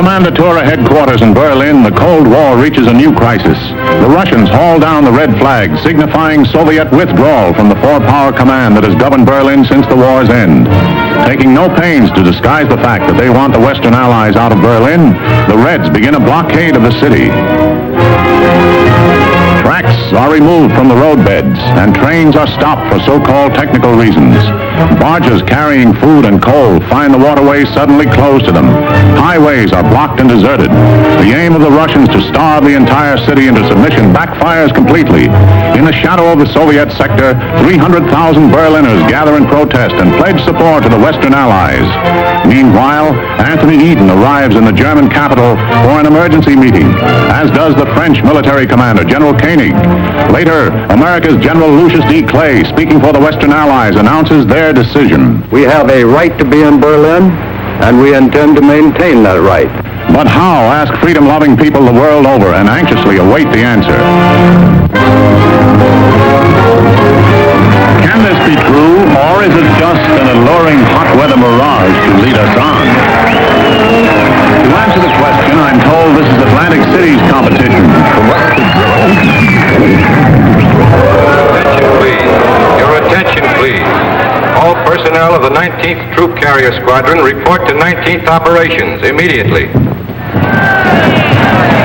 Kommandatura headquarters in Berlin, the Cold War reaches a new crisis. The Russians haul down the red flag, signifying Soviet withdrawal from the four-power command that has governed Berlin since the war's end. Taking no pains to disguise the fact that they want the Western Allies out of Berlin, the Reds begin a blockade of the city. Tracks are removed from the roadbeds, and trains are stopped for so-called technical reasons. Barges carrying food and coal find the waterways suddenly closed to them. Highways are blocked and deserted. The aim of the Russians to starve the entire city into submission backfires completely. In the shadow of the Soviet sector, 300,000 Berliners gather in protest and pledge support to the Western Allies. Meanwhile, Anthony Eden arrives in the German capital for an emergency meeting, as does the French military commander, General Koenig. Later, America's General Lucius D. Clay, speaking for the Western Allies, announces their decision. We have a right to be in Berlin, and we intend to maintain that right. But how, ask freedom-loving people the world over, and anxiously await the answer. Can this be true, or is it just an alluring hot-weather mirage to lead us on? To answer the question, I'm told this is Atlantic City's competition for what could Your attention, please. All personnel of the 19th Troop Carrier Squadron report to 19th Operations immediately.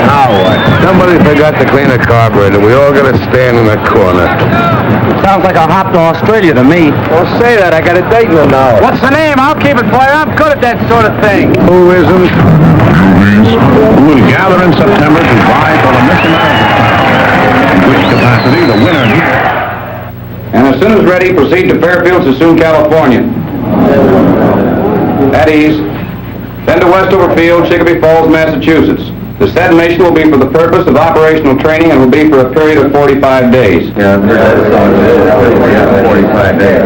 Now what? Somebody forgot to clean a carburetor. We all got to stand in a corner. Sounds like a hop to Australia to me. Don't say that. I got a date in an hour. What's the name? I'll keep it for you. I'm good at that sort of thing. Who isn't? who will gather in September to vie for the Miss America crown, in which capacity the winner... And as soon as ready, proceed to Fairfield, Sassoon, California. At ease. Then to Westover Field, Chicopee Falls, Massachusetts. The said mission will be for the purpose of operational training and will be for a period of 45 days. 45 days.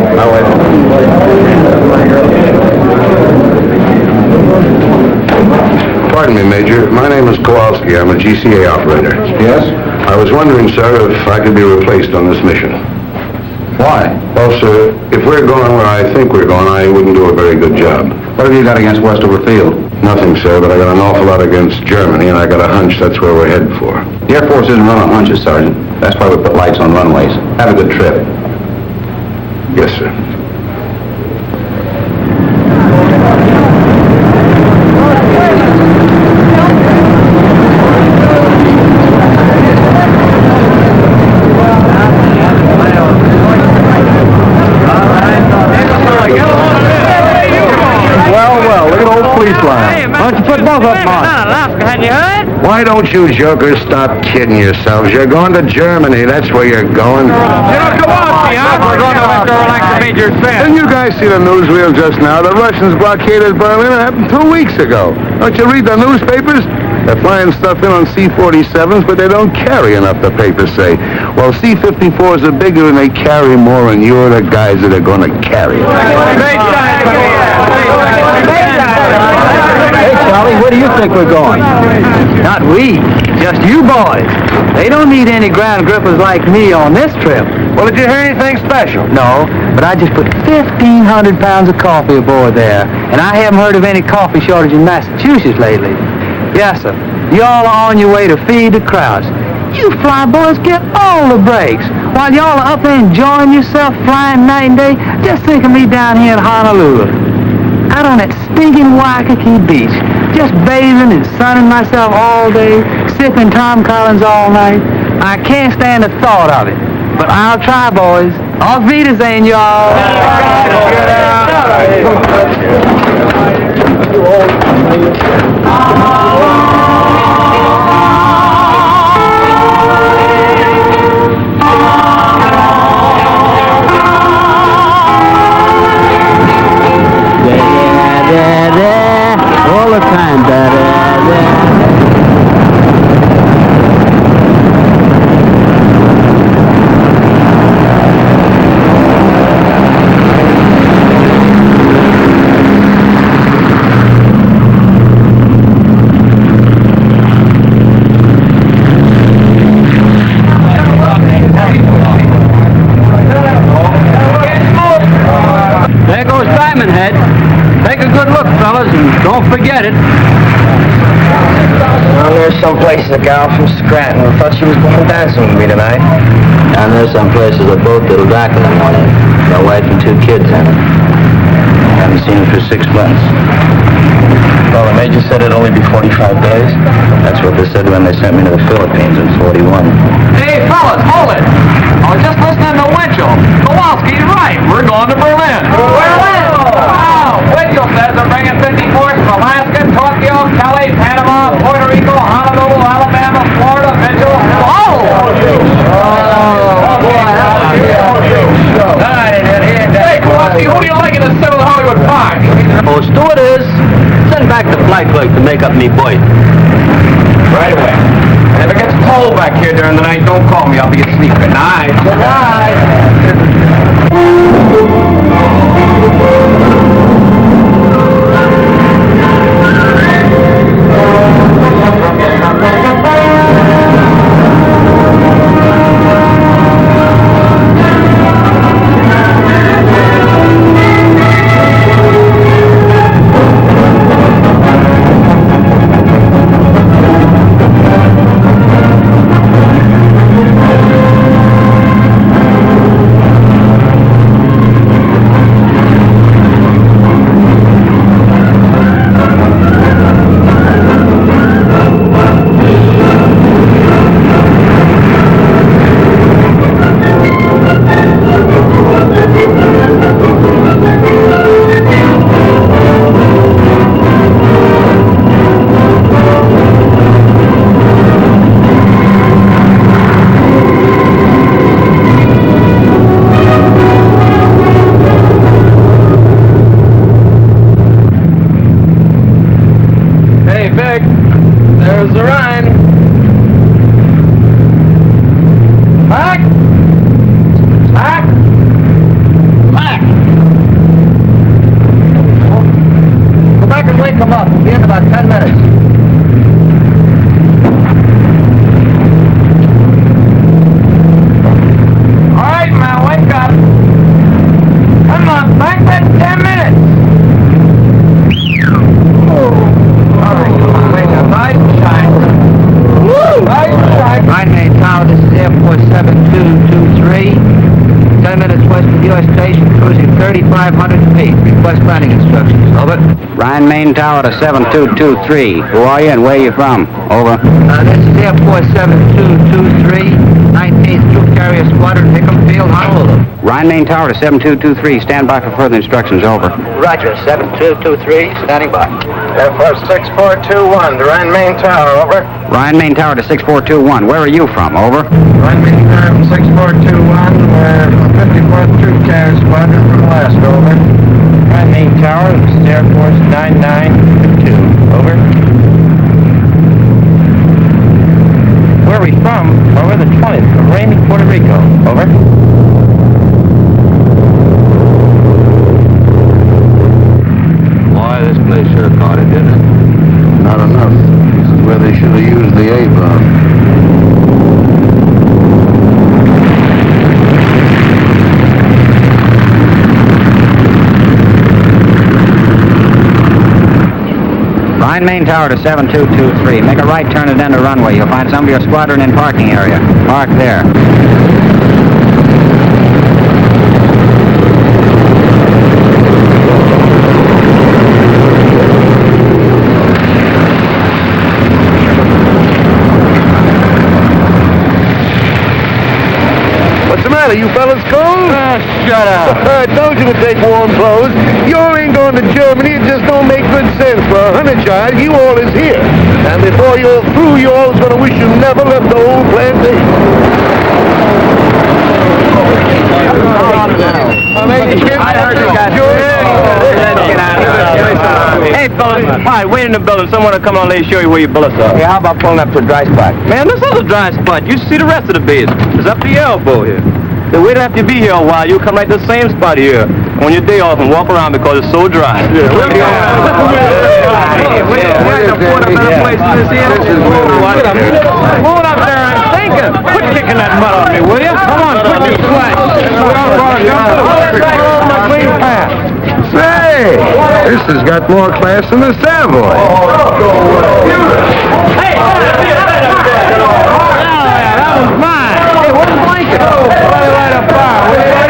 Pardon me, Major. My name is Kowalski. I'm a GCA operator. Yes? I was wondering, sir, if I could be replaced on this mission. Why? Well, sir, if we're going where I think we're going, I wouldn't do a very good job. What have you got against Westover Field? Nothing, sir, but I got an awful lot against Germany, and I got a hunch that's where we're headed for. The Air Force isn't run on hunches, Sergeant. That's why we put lights on runways. Have a good trip. Yes, sir. Why don't you jokers stop kidding yourselves? You're going to Germany. That's where you're going. Come on, we're going to Mr. Like the Major said. Didn't you guys see the newsreel just now? The Russians blockaded Berlin. It happened 2 weeks ago. Don't you read the newspapers? They're flying stuff in on C-47s, but they don't carry enough, the papers say. Well, C-54s are bigger and they carry more, and you're the guys that are going to carry it. Hey, Charlie, where do you think we're going? Not we, just you boys. They don't need any ground grippers like me on this trip. Well, did you hear anything special? No, but I just put 1,500 pounds of coffee aboard there, and I haven't heard of any coffee shortage in Massachusetts lately. Yes, sir. Y'all are on your way to feed the crowds. You fly boys get all the breaks. While y'all are up there enjoying yourself flying night and day, just think of me down here in Honolulu. Out on that stinking Waikiki beach, just bathing and sunning myself all day, sipping Tom Collins all night. I can't stand the thought of it. But I'll try, boys. Auf Wiedersehen, y'all. All the time, don't forget it. Well, there's someplace a gal from Scranton who thought she was going dancing with me tonight. And there's some places a boat that'll dock in the morning. My wife and 2 kids in it. Haven't seen them for 6 months. Well, the major said it'd only be 45 days. That's what they said when they sent me to the Philippines in 41. Hey, fellas, hold it. I was just listening to Winchell. Kowalski's right. We're going to Berlin. Berlin! Wow! Winchell says they're bringing 54s from Alaska, Tokyo, Cali, Panama, Puerto Rico, Honolulu, Alabama, Florida, Mitchell. Oh! Hey, Kowalski, who do you like in the 7 Hollywood Park? Oh, stewardess, send back the flight clerk to make up me berth. Right away. And if it gets cold back here during the night, don't call me. I'll be asleep. Good night. Good night. Rhine Main Tower to 7223. Who are you and where are you from? Over. This is Airport 7223, 19th Troop Carrier Squadron, Hickam Field, Honolulu. Rhine Main Tower to 7223. Stand by for further instructions. Over. Roger, 7223, standing by. Airport 6421, the Rhine Main Tower, over. Rhine Main Tower to 6421. Where are you from? Over. Rhine Main Tower from 6421, we're from 54th Troop Carrier Squadron from Alaska, over. Rhine Main Tower, this is Air Force 9922, over. Where are we from? Well, we're the 20th from Rainy, Puerto Rico, over. Boy, this place sure caught it, didn't it? Not enough. This is where they should have used the A-bomb. Rhine Main Tower to 7223. Make a right turn and enter runway. You'll find some of your squadron in parking area. Park there. What's the matter? You fellas cold? Shut up. Told you to take warm clothes. You all ain't going to Germany. It just don't make good sense. For a hunter child, you all is here. And before you're through, you all's going to wish you never left the old plantation. I heard you got Hey, fellas, hi, wait in the building. Someone will come on and show you where your bullets are. Hey, how about pulling up to a dry spot? Man, this is a dry spot. You see the rest of the base. It's up to your elbow here. Then we don't have to be here a while. You'll come right to the same spot here on your day off and walk around because it's so dry. Hold up there and thinking. Quit kicking that mud off me, will you? Come on, quit your sweat. Say, this This has got more class than the Savoy. Hey, that was mine. Hey, where's the blanket? Light a fire, will you?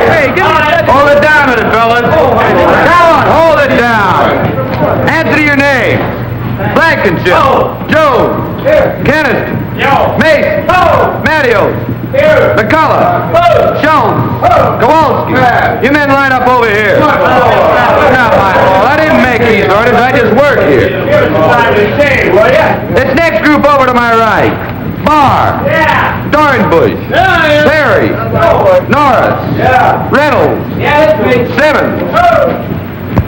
Hey, give me that. Hold it down, fellas. Come on, hold it down. Answer your name. Blankenship. Joe. Kenneth. Mace. Matthews. McCullough. Jones. Kowalski. You men line up over here. Not my fault. I didn't make these orders. I just work here. This next group over to my right. Barr. Dornbush. Perry. Norris. Reynolds. Simmons.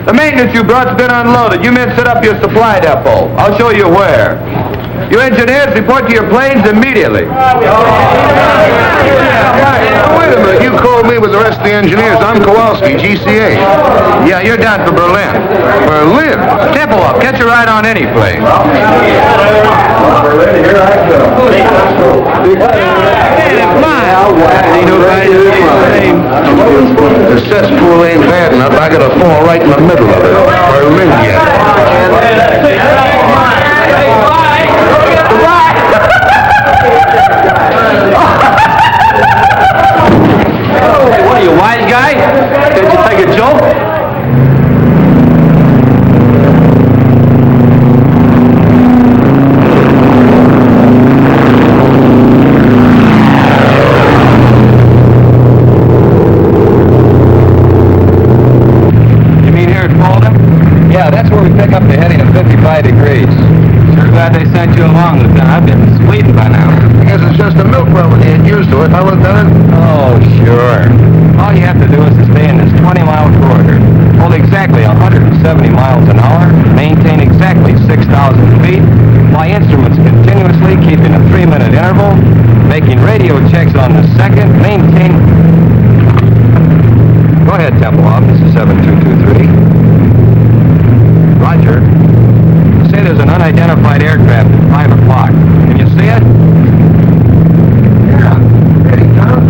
The maintenance you brought's been unloaded. You men set up your supply depot. I'll show you where. You engineers report to your planes immediately. Wait a minute. You called me with the rest of the engineers. I'm Kowalski, GCA. Yeah, you're down for Berlin. Berlin? Temple up. Catch a ride on any plane. Berlin, here I come. The cesspool ain't bad enough. I gotta fall right in the middle of it. Berlin yet. Hey, what are you, wise guy? Can't you take a joke? You mean here at Fulda? Yeah, that's where we pick up the heading at 55 degrees. Sure glad they sent you along, Lieutenant. I've been to Sweden by now. I guess it's just a milk run when you get used to it, huh, Lieutenant? Oh, sure. All you have to do is to stay in this 20-mile corridor. Hold exactly 170 miles an hour, maintain exactly 6,000 feet, fly instruments continuously, keeping a 3-minute interval, making radio checks on the second, maintain... Go ahead, Temple Off. This is 7223. Roger. Say there's an unidentified aircraft at 5 o'clock. Can you see it? Yeah. Ready, Tom?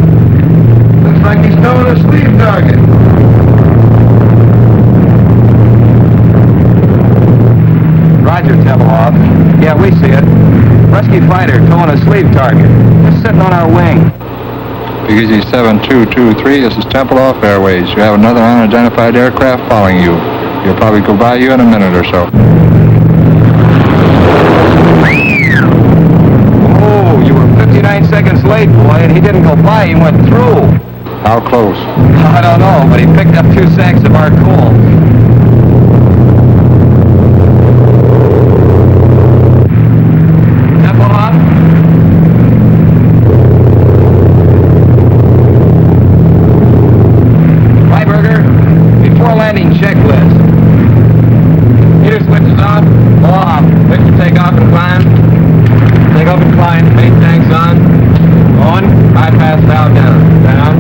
Looks like he's throwing a sleeve target. Roger, Temple-Off. Yeah, we see it. Rescue fighter towing a sleeve target. Just sitting on our wing. Easy 7223, this is Temple-Off Airways. You have another unidentified aircraft following you. He'll probably go by you in a minute or so. Oh, you were 59 seconds late, boy, and he didn't go by, he went through. How close? I don't know, but he picked up 2 sacks of our coal. Temple-Off? Before landing checklist. Meter switches on. Off. Wait to take off and climb. Take off and climb. Main tanks on. On. Bypass valve down. Down.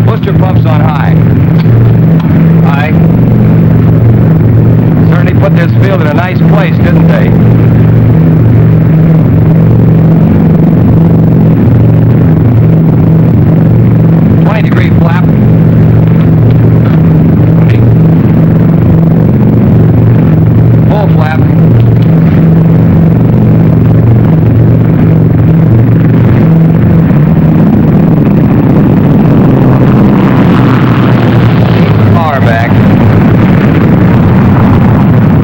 Booster pumps on high. High. Certainly put this field in a nice place, didn't they? Degree flap. Full flap. Power back.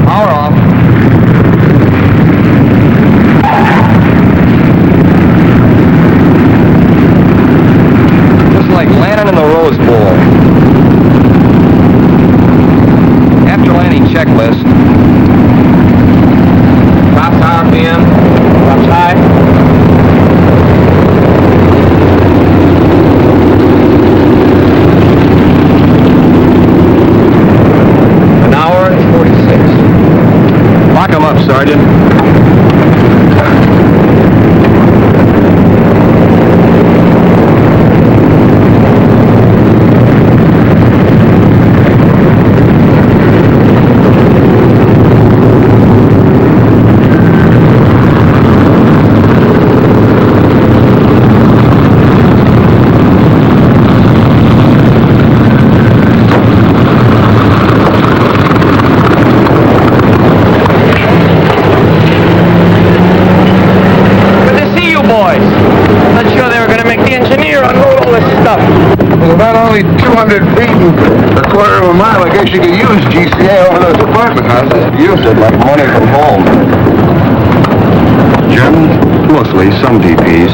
Power off. Like landing in the Rose Bowl. After landing checklist. Tops RPM. Tops high. An hour and 46. Lock them up, Sergeant. quarter of a mile, I guess you could use GCA over those apartment houses. Used it like money from home. Germans? Mostly, some DPs.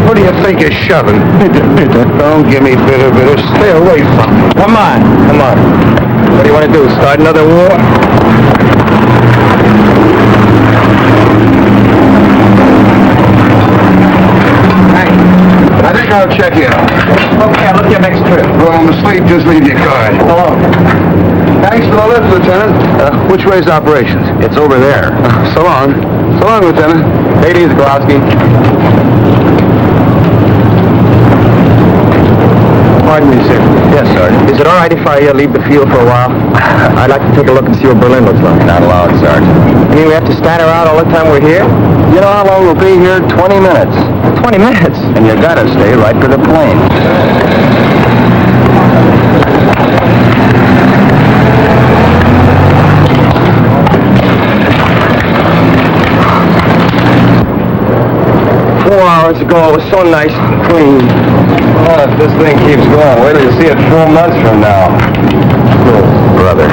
What do you think you're shoving? Bitter. Don't give me bitter. Stay away from me. Come on. What do you want to do, start another war? I think I'll check you out. Okay, look your next trip. Go home to sleep, just leave your card. Hello. Thanks for the lift, Lieutenant. Which way's operations? It's over there. So long. So long, Lieutenant. Take it easy, Kowalski. Pardon me, sir. Yes, Sergeant. Is it all right if I leave the field for a while? I'd like to take a look and see what Berlin looks like. Not allowed, Sergeant. You mean we have to stand around all the time we're here? You know how long we'll be here? 20 minutes. 20 minutes. And you gotta stay right for the plane. Hours ago, it was so nice and clean. Well, if this thing keeps going, wait till you see it 4 months from now. Oh, brother.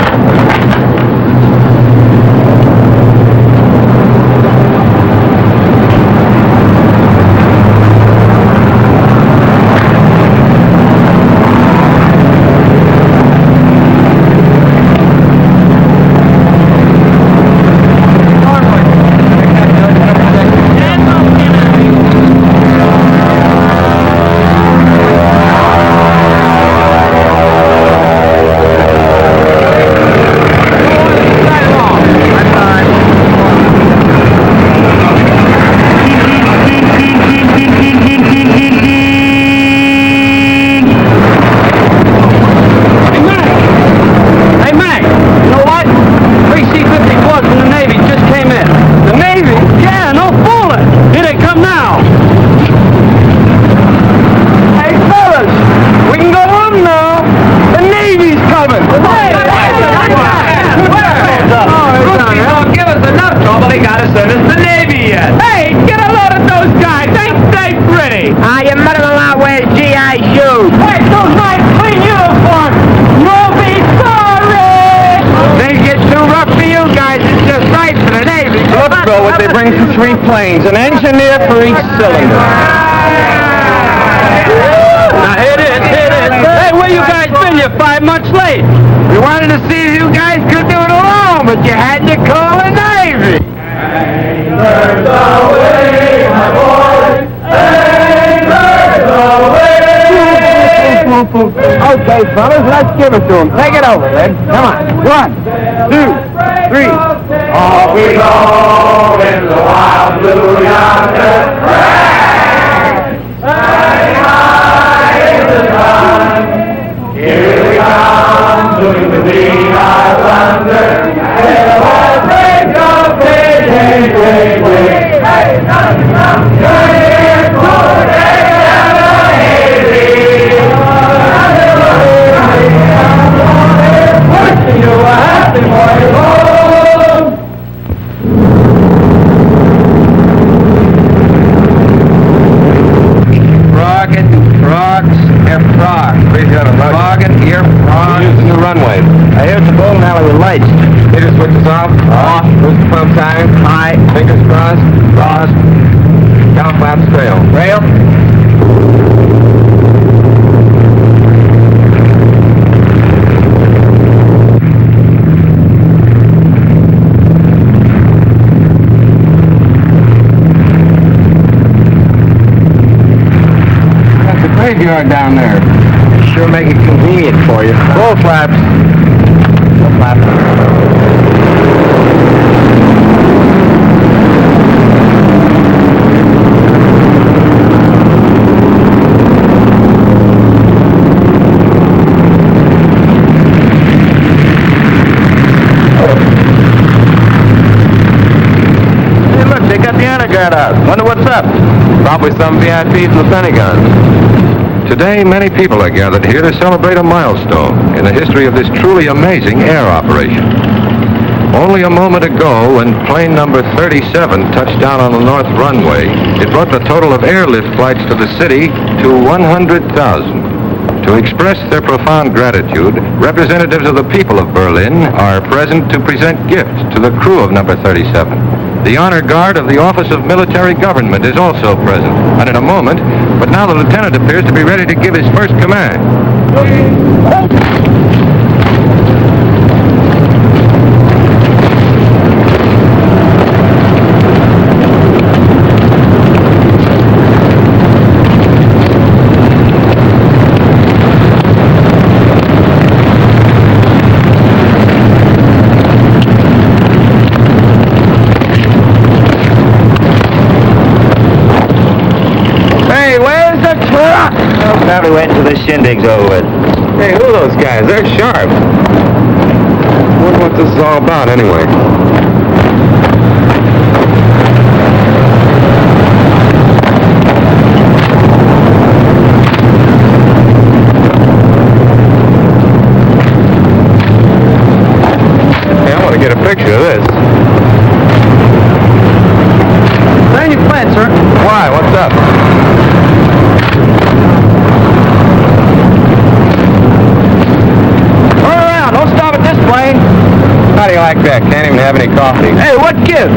Planes, an engineer for each cylinder. Now hit it. Hey, where you guys been? You're 5 months late. We wanted to see if you guys could do it alone, but you had to call the Navy. Anchors away, my boy. Anchors away. Okay, fellas, let's give it to them. Take it over, then. Come on. 1, 2, 3. Off we go in the wild blue yonder. Flying high in the sun. Here we come to the beat our thunder. And we'll break up, hey, come, journey for the wishing you a happy morning home. Bargain, ear, frog. Use the new runway. I hear it's a bowling alley with lights. Hit it, switches off. Off. Booster pump time. High. Fingers crossed. Crossed. Down flaps trail. Rail. That's a graveyard down there. Sure make it convenient for you. Full flaps. Full flaps. Hey, look, they got the honor guard out. Wonder what's up. Probably some VIPs in the Pentagon. Today, many people are gathered here to celebrate a milestone in the history of this truly amazing air operation. Only a moment ago, when plane number 37 touched down on the north runway, it brought the total of airlift flights to the city to 100,000. To express their profound gratitude, representatives of the people of Berlin are present to present gifts to the crew of number 37. The honor guard of the Office of Military Government is also present, and in a moment, but now the lieutenant appears to be ready to give his first command. Probably wait until this shindig's over with. Hey, who are those guys? They're sharp. Wonder what this is all about, anyway. Hey, I want to get a picture of this. Turn your plane, sir. Why? What's up? How do you like that? Can't even have any coffee. Hey, what gives?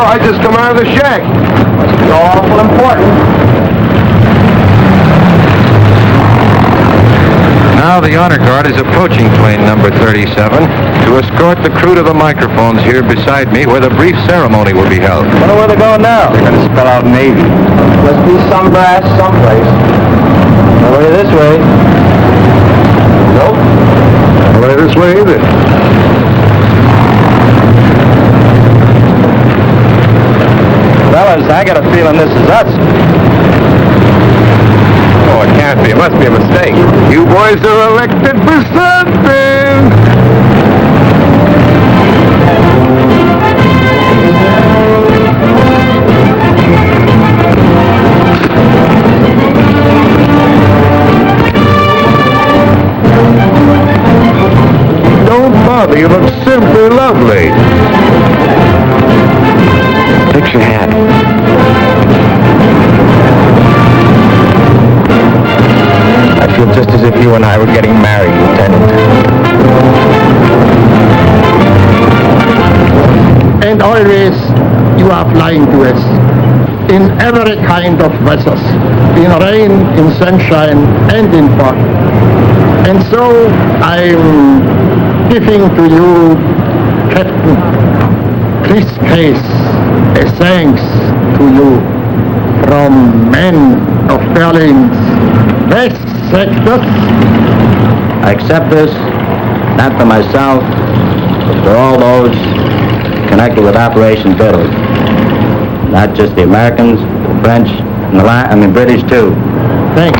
I just come out of the shack. Must be awful important. Now the honor guard is approaching plane number 37 to escort the crew to the microphones here beside me where the brief ceremony will be held. I wonder where they're going now. They're going to spell out Navy. Must be some brass someplace. No way this way. Nope. No way this way either. Fellas, I got a feeling this is us. Oh, it can't be. It must be a mistake. You boys are elected for something. Don't bother. You look simply lovely. Fix your hat. I feel just as if you and I were getting married, Lieutenant. And always you are flying to us in every kind of weathers, in rain, in sunshine, and in fog. And so I'm giving to you, Captain, this case, a thanks to you from men of Berlin's West sectors. I accept this, not for myself, but for all those connected with Operation Fiddle. Not just the Americans, the French, and the British too. Thanks.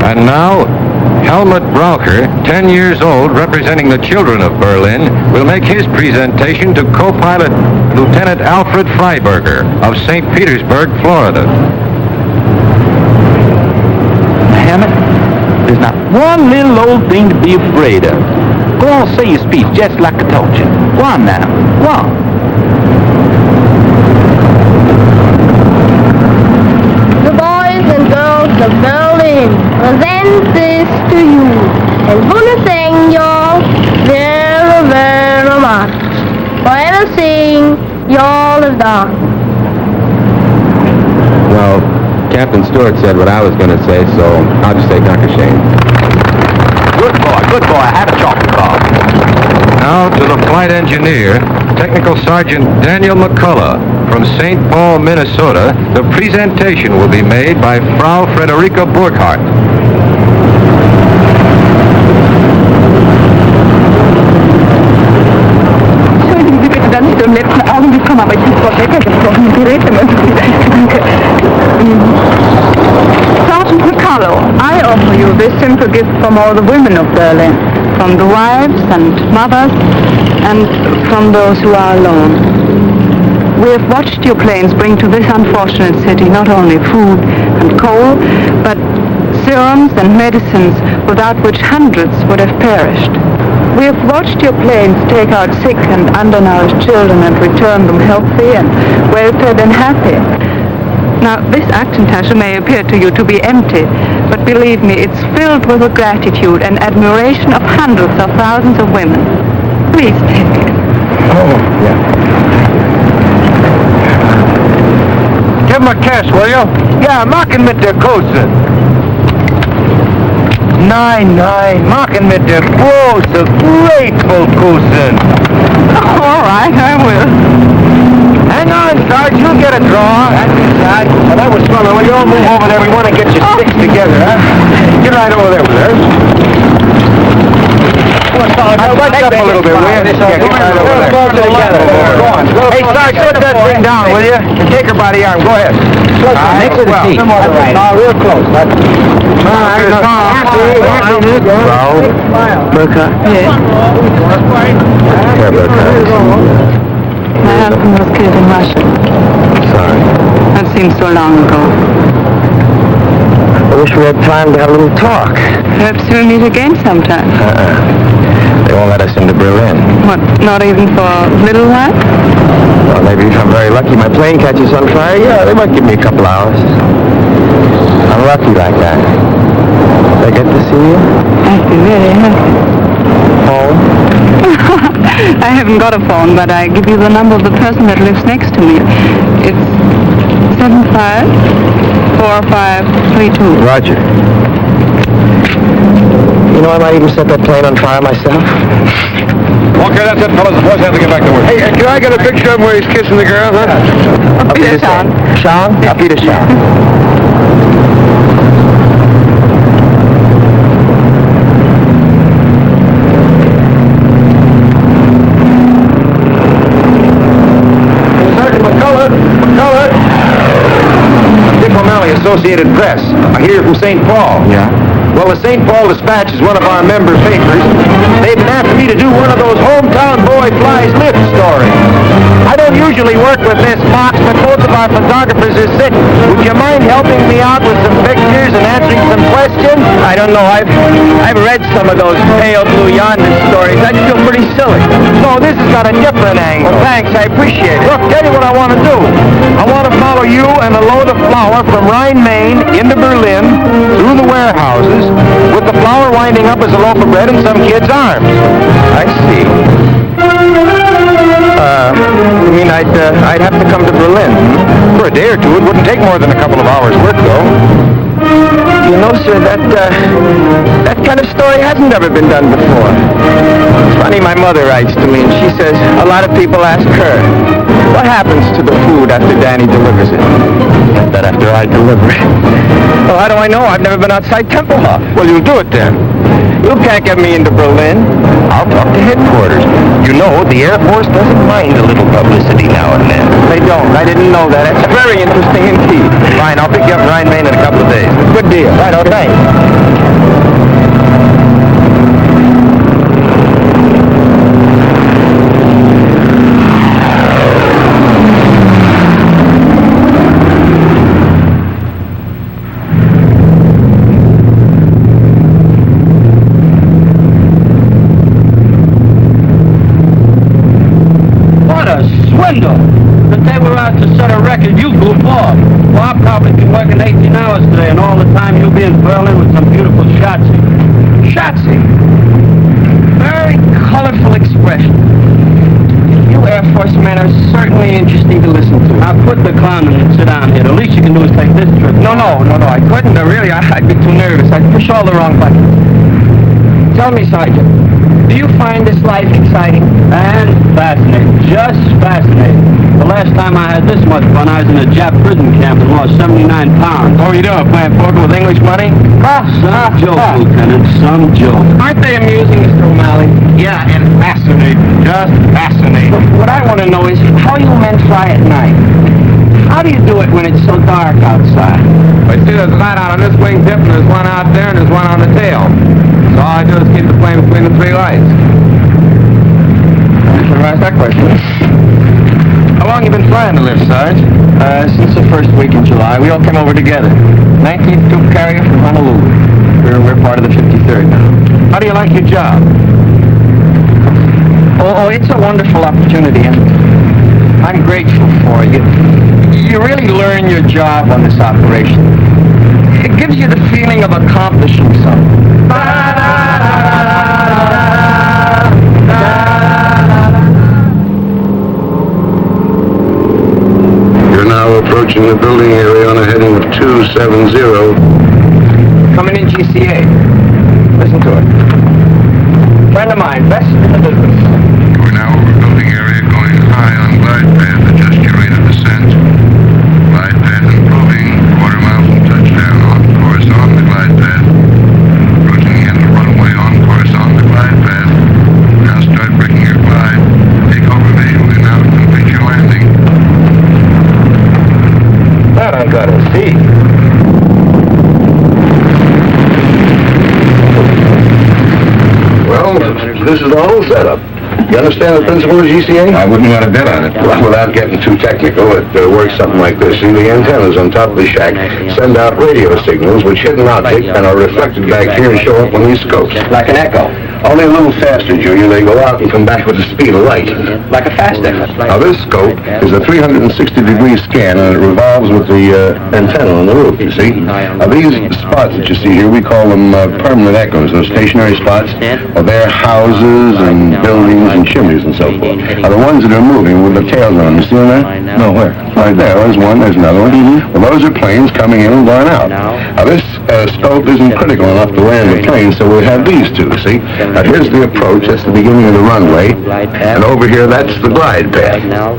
And now, Helmut Braucher, 10 years old, representing the children of Berlin, will make his presentation to co-pilot Lieutenant Alfred Freiberger of St. Petersburg, Florida. Hammett, there's not one little old thing to be afraid of. Go on, say your speech just like I told you. Go on now. Go on. The boys and girls of Berlin present this to you, and want to thank y'all very, very much for everything y'all have done. Well, Captain Stewart said what I was going to say, so I'll just say Dr. Shane. Good boy, good boy. Have a chocolate bar. Now to the flight Technical Sergeant Daniel McCullough. From St. Paul, Minnesota, the presentation will be made by Frau Frederica Burkhardt. Entschuldigen Sie bitte, dass ich so im letzten Augenblick komme, aber ich habe Frau Becker gesprochen. Die Geräte müssen Sie. Danke. Sergeant McCullough, I offer you this simple gift from all the women of Berlin, from the wives and mothers, and from those who are alone. We have watched your planes bring to this unfortunate city not only food and coal, but serums and medicines without which hundreds would have perished. We have watched your planes take out sick and undernourished children and return them healthy and well-fed and happy. Now, this Aktentasche may appear to you to be empty, but believe me, it's filled with the gratitude and admiration of hundreds of thousands of women. Please take it. Oh, yeah. Give him a kiss, will you? Ja, machen mit der Kose. Nein, machen mit der große, grateful Kusen. All right, I will. Hang on, Sarge, you'll get a draw. Well, that was fun. Well, you all move over there. We want to get your sticks together, huh? Get right over there with her. Wake up a little bit, will you? Yeah, get right over there. Go on. Hey, Sarge, put that thing down, will you? And take her by the arm. Go ahead. Next to the seat. Real close. Yes. My husband was killed in Russia. Sorry. That seems so long ago. I wish we had time to have a little talk. Perhaps we'll meet again sometime. They won't let us into Berlin. What, not even for a little while? Well, maybe if I'm very lucky, my plane catches on fire. Yeah, they might give me a couple hours. I'm lucky like that. Did I get to see you? I'd be really happy. Home? I haven't got a phone, but I give you the number of the person that lives next to me. It's 754532. Roger. You know, I might even set that plane on fire myself. Okay, that's it, fellas. The boys have to get back to work. Hey, can I get a picture of him where he's kissing the girl, huh? Auf Wiedersehen. Sean? Auf Wiedersehen. Associated Press. I hear from St. Paul. Yeah? Well, the St. Paul Dispatch is one of our member papers. They've been after me to do one of those hometown boy flies lift stories. I don't usually work with this box, but both of our photographers are sick. Would you mind helping me out with some pictures and answering some questions? I don't know. I've read some of those pale blue yonder stories. I feel pretty silly. No, this has got a different angle. Well, thanks. I appreciate it. Look, tell you what I want to do. I want to follow you and a load of flour from Rhine, Maine into Berlin, through the warehouses, with the flour winding up as a loaf of bread in some kid's arms. I see. You mean I'd have to come to Berlin? For a day or two, it wouldn't take more than a couple of hours' work, though. You know, sir, that kind of story hasn't ever been done before. It's funny, my mother writes to me, and she says a lot of people ask her, what happens to the food after Danny delivers it? And that after I deliver it. Well, how do I know? I've never been outside Tempelhof. Well, you'll do it then. You can't get me into Berlin. I'll talk to headquarters. You know, the Air Force doesn't mind a little publicity now and then. They don't. I didn't know that. It's very interesting indeed. Fine, I'll pick you up in Rhine, Maine in a couple of days. Good deal. Right, okay. If they were out to set a record, you goof off. Well, I'll probably be working 18 hours today, and all the time you'll be in Berlin with some beautiful Schatzi. Schatzi. Very colorful expression. You Air Force men are certainly interesting to listen to. Now quit the clowning and sit down here. The least you can do is take this trip. No, I couldn't. Really, I'd be too nervous. I'd push all the wrong buttons. Tell me, Sergeant, Do you find this life exciting? And fascinating, just fascinating. The last time I had this much fun, I was in a Jap prison camp and lost 79 pounds. What were you doing, playing poker with English money? Some joke, Lieutenant, some joke. Aren't they amusing, Mr. O'Malley? Yeah, and fascinating. Just fascinating. What I want to know is how you men fly at night. How do you do it when it's so dark outside? I see there's a light out on this wing tip, and there's one out there, and there's one on the tail. So all I do is keep the plane between the three lights. You should ask that question. How long you been flying the lift, Sarge? Since the first week in July. We all came over together. 19th troop carrier from Honolulu. We're part of the 53rd now. How do you like your job? Oh, it's a wonderful opportunity, and I'm grateful for it. You really learn your job on this operation. It gives you the feeling of accomplishing something. You're now approaching the building area on a heading of 270. Coming in GCA. Listen to it. Friend of mine, best in the business. We're now over building area going high on glide path. Adjust your rate of descent. Glide path improving. Quarter mile from touchdown. On course on the glide path. Approaching the end of the runway. On course on the glide path. Now start breaking your glide. Take over visually now to complete your landing. That I gotta see. Well, this is the whole setup. You understand the principle of GCA? I wouldn't want to bet on it. Well, without getting too technical, it works something like this. See, the antennas on top of the shack send out radio signals which hit an object and are reflected back here and show up on these scopes. Like an echo. Only a little faster, Junior. They go out and come back with the speed of light. Like a fast echo. Now, this scope is a 360-degree scan, and it revolves with the antenna on the roof, you see. Now, these spots that you see here, we call them permanent echoes. Those stationary spots, well, they're houses and buildings and chimneys and so forth. Now, the ones that are moving with the tails on them, you see them there? No, where? Right there. There's one, there's another one. Well, those are planes coming in and going out. Now, this scope isn't critical enough to land the plane, so we have these two, see? Now, here's the approach. That's the beginning of the runway. And over here, that's the glide path. Now,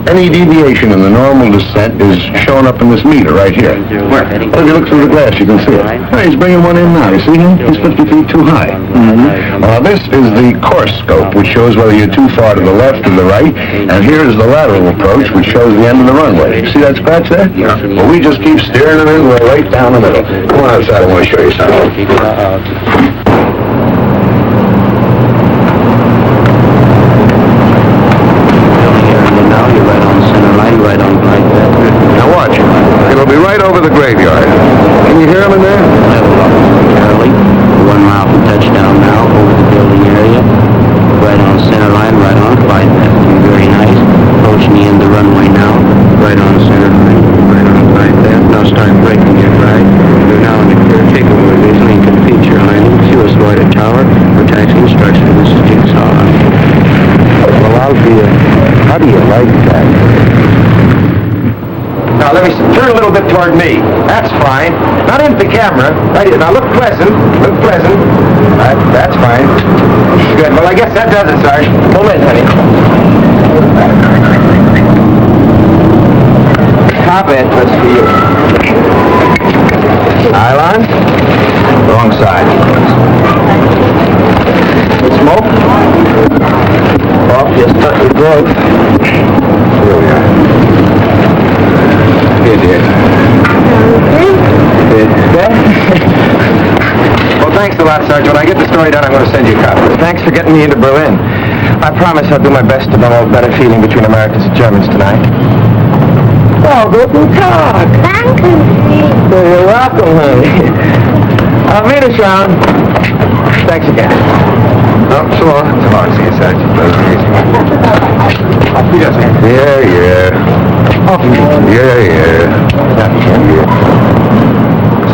any deviation in the normal descent is shown up in this meter right here. Where? Well, if you look through the glass, you can see it. Well, he's bringing one in now. You see him? He's 50 feet too high. Well, this is the course scope, which shows whether you're too far to the left or the right. And here is the lateral approach, which shows the end of the runway. See that scratch there? Yeah. Well, we just keep steering them in. We're right down the middle. Come on outside. I want to show you something. Now watch. It'll be right over the graveyard. Can you hear him in there? Level up momentarily. 1 mile from touchdown now, over the building area. Right on center line, right on glide path. Very nice. Approaching the end of the runway now. Right on center line, right on glide path. Now start braking your glide. You're now in the caretaker over this Lincoln feature landing. See what's right at tower. For taxi instruction, this is Jigsaw. Well, how do you like that? Now let me turn a little bit toward me. That's fine. Not into the camera. Right here. Now look pleasant. Look pleasant. That's fine. Good. Well, I guess that does it, Sarge. Pull in, honey. Top end. Let's see you. Nylon. Wrong side. Smoke. Off. Just touch your glove. Here we are. Here, dear. Well, thanks a lot, Sergeant. When I get the story done, I'm going to send you a copy. Thanks for getting me into Berlin. I promise I'll do my best to promote better feeling between Americans and Germans tonight. Oh, guten Tag. Thank you. You're welcome, honey. I'll meet us, Sean. Thanks again. Oh, so long. So long. See you, Sergeant. Auf Wiedersehen.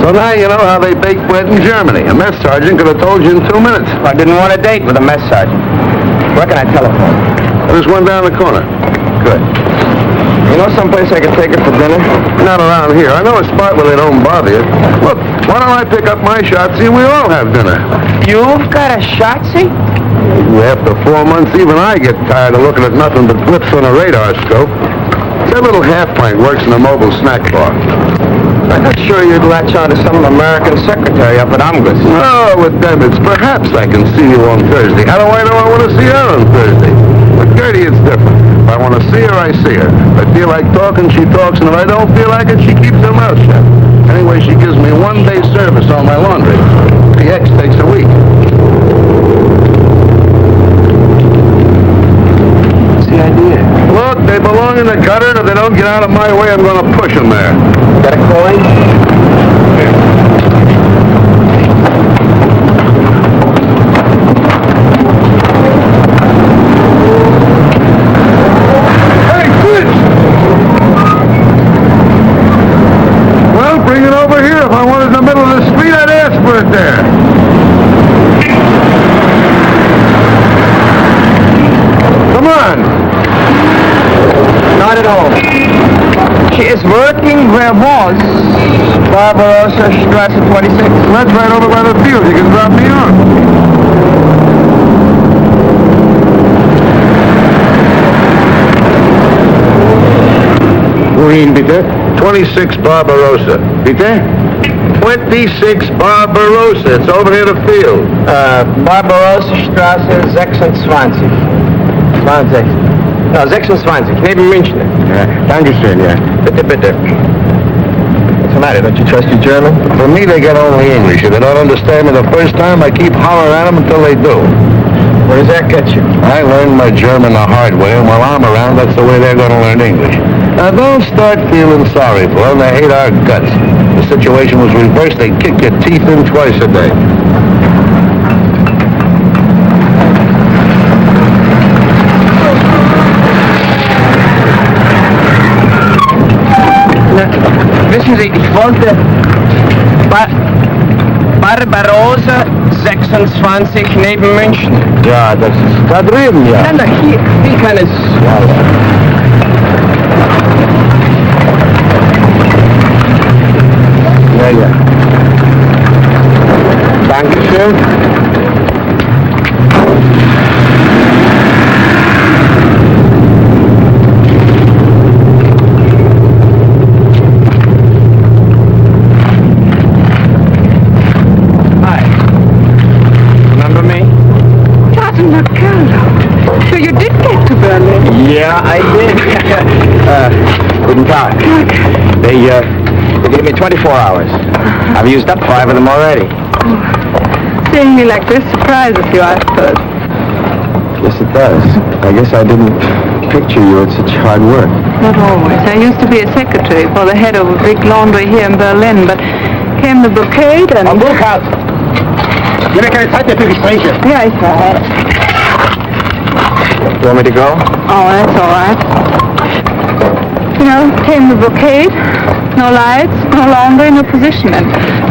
So now you know how they bake bread in Germany. A mess sergeant could have told you in 2 minutes. I didn't want a date with a mess sergeant. Where can I telephone? There's one down the corner. Good. You know someplace I can take her for dinner? Not around here. I know a spot where they don't bother you. Look, why don't I pick up my shotzi and we all have dinner? You've got a shotzi? After 4 months, even I get tired of looking at nothing but blips on a radar scope. That little half-pint works in a mobile snack bar. I'm not sure you'd latch on to some American secretary up at Omgus. Oh, with them, it's perhaps I can see you on Thursday. How do I know I want to see her on Thursday? With Gertie, it's different. If I want to see her, I see her. If I feel like talking, she talks, and if I don't feel like it, she keeps her mouth shut. Anyway, she gives me 1 day service on my laundry. The X takes a week. What's the idea? Look, they belong in the gutter, and if they don't get out of my way, I'm going to push them there. Got a coin? Hey, Fitz! Well, bring it over here. If I wanted it in the middle of the street, I'd ask for it there. Come on. Not at all. She is working where was Barbarossa Strasse 26. That's right over by the field. You can drop me off. Wohin bitte? 26 Barbarossa. Bitte? 26 Barbarossa. It's over near the field. Barbarossa Strasse 26. 20. No, 26. Neben München. Dankeschön, ja. Bitte, bitte. What's the matter? Don't you trust your German? For me, they get only English. If they don't understand me the first time, I keep hollering at them until they do. Where does that get you? I learned my German the hard way, and while I'm around, that's the way they're going to learn English. Now, don't start feeling sorry for them. They hate our guts. If the situation was reversed, they'd kick your teeth in twice a day. Wissen Sie, ich wollte Barbarossa 26 neben München. Ja, das ist da drüben, ja. Nein, hier kann es... Ja. Dankeschön. So you did get to Berlin? Yeah, I did. Guten Tag. They gave me 24 hours. I've used up 5 of them already. Seeing me like this surprises you, I suppose. Yes, it does. I guess I didn't picture you at such hard work. Not always. I used to be a secretary for the head of a big laundry here in Berlin, but came the blockade and... Am Burkhardt! Ich habe keine Zeit mehr für Gespräche. Yeah, I saw it. You want me to go? Oh, that's all right. You know, came the blockade. No lights, no laundry, no position, and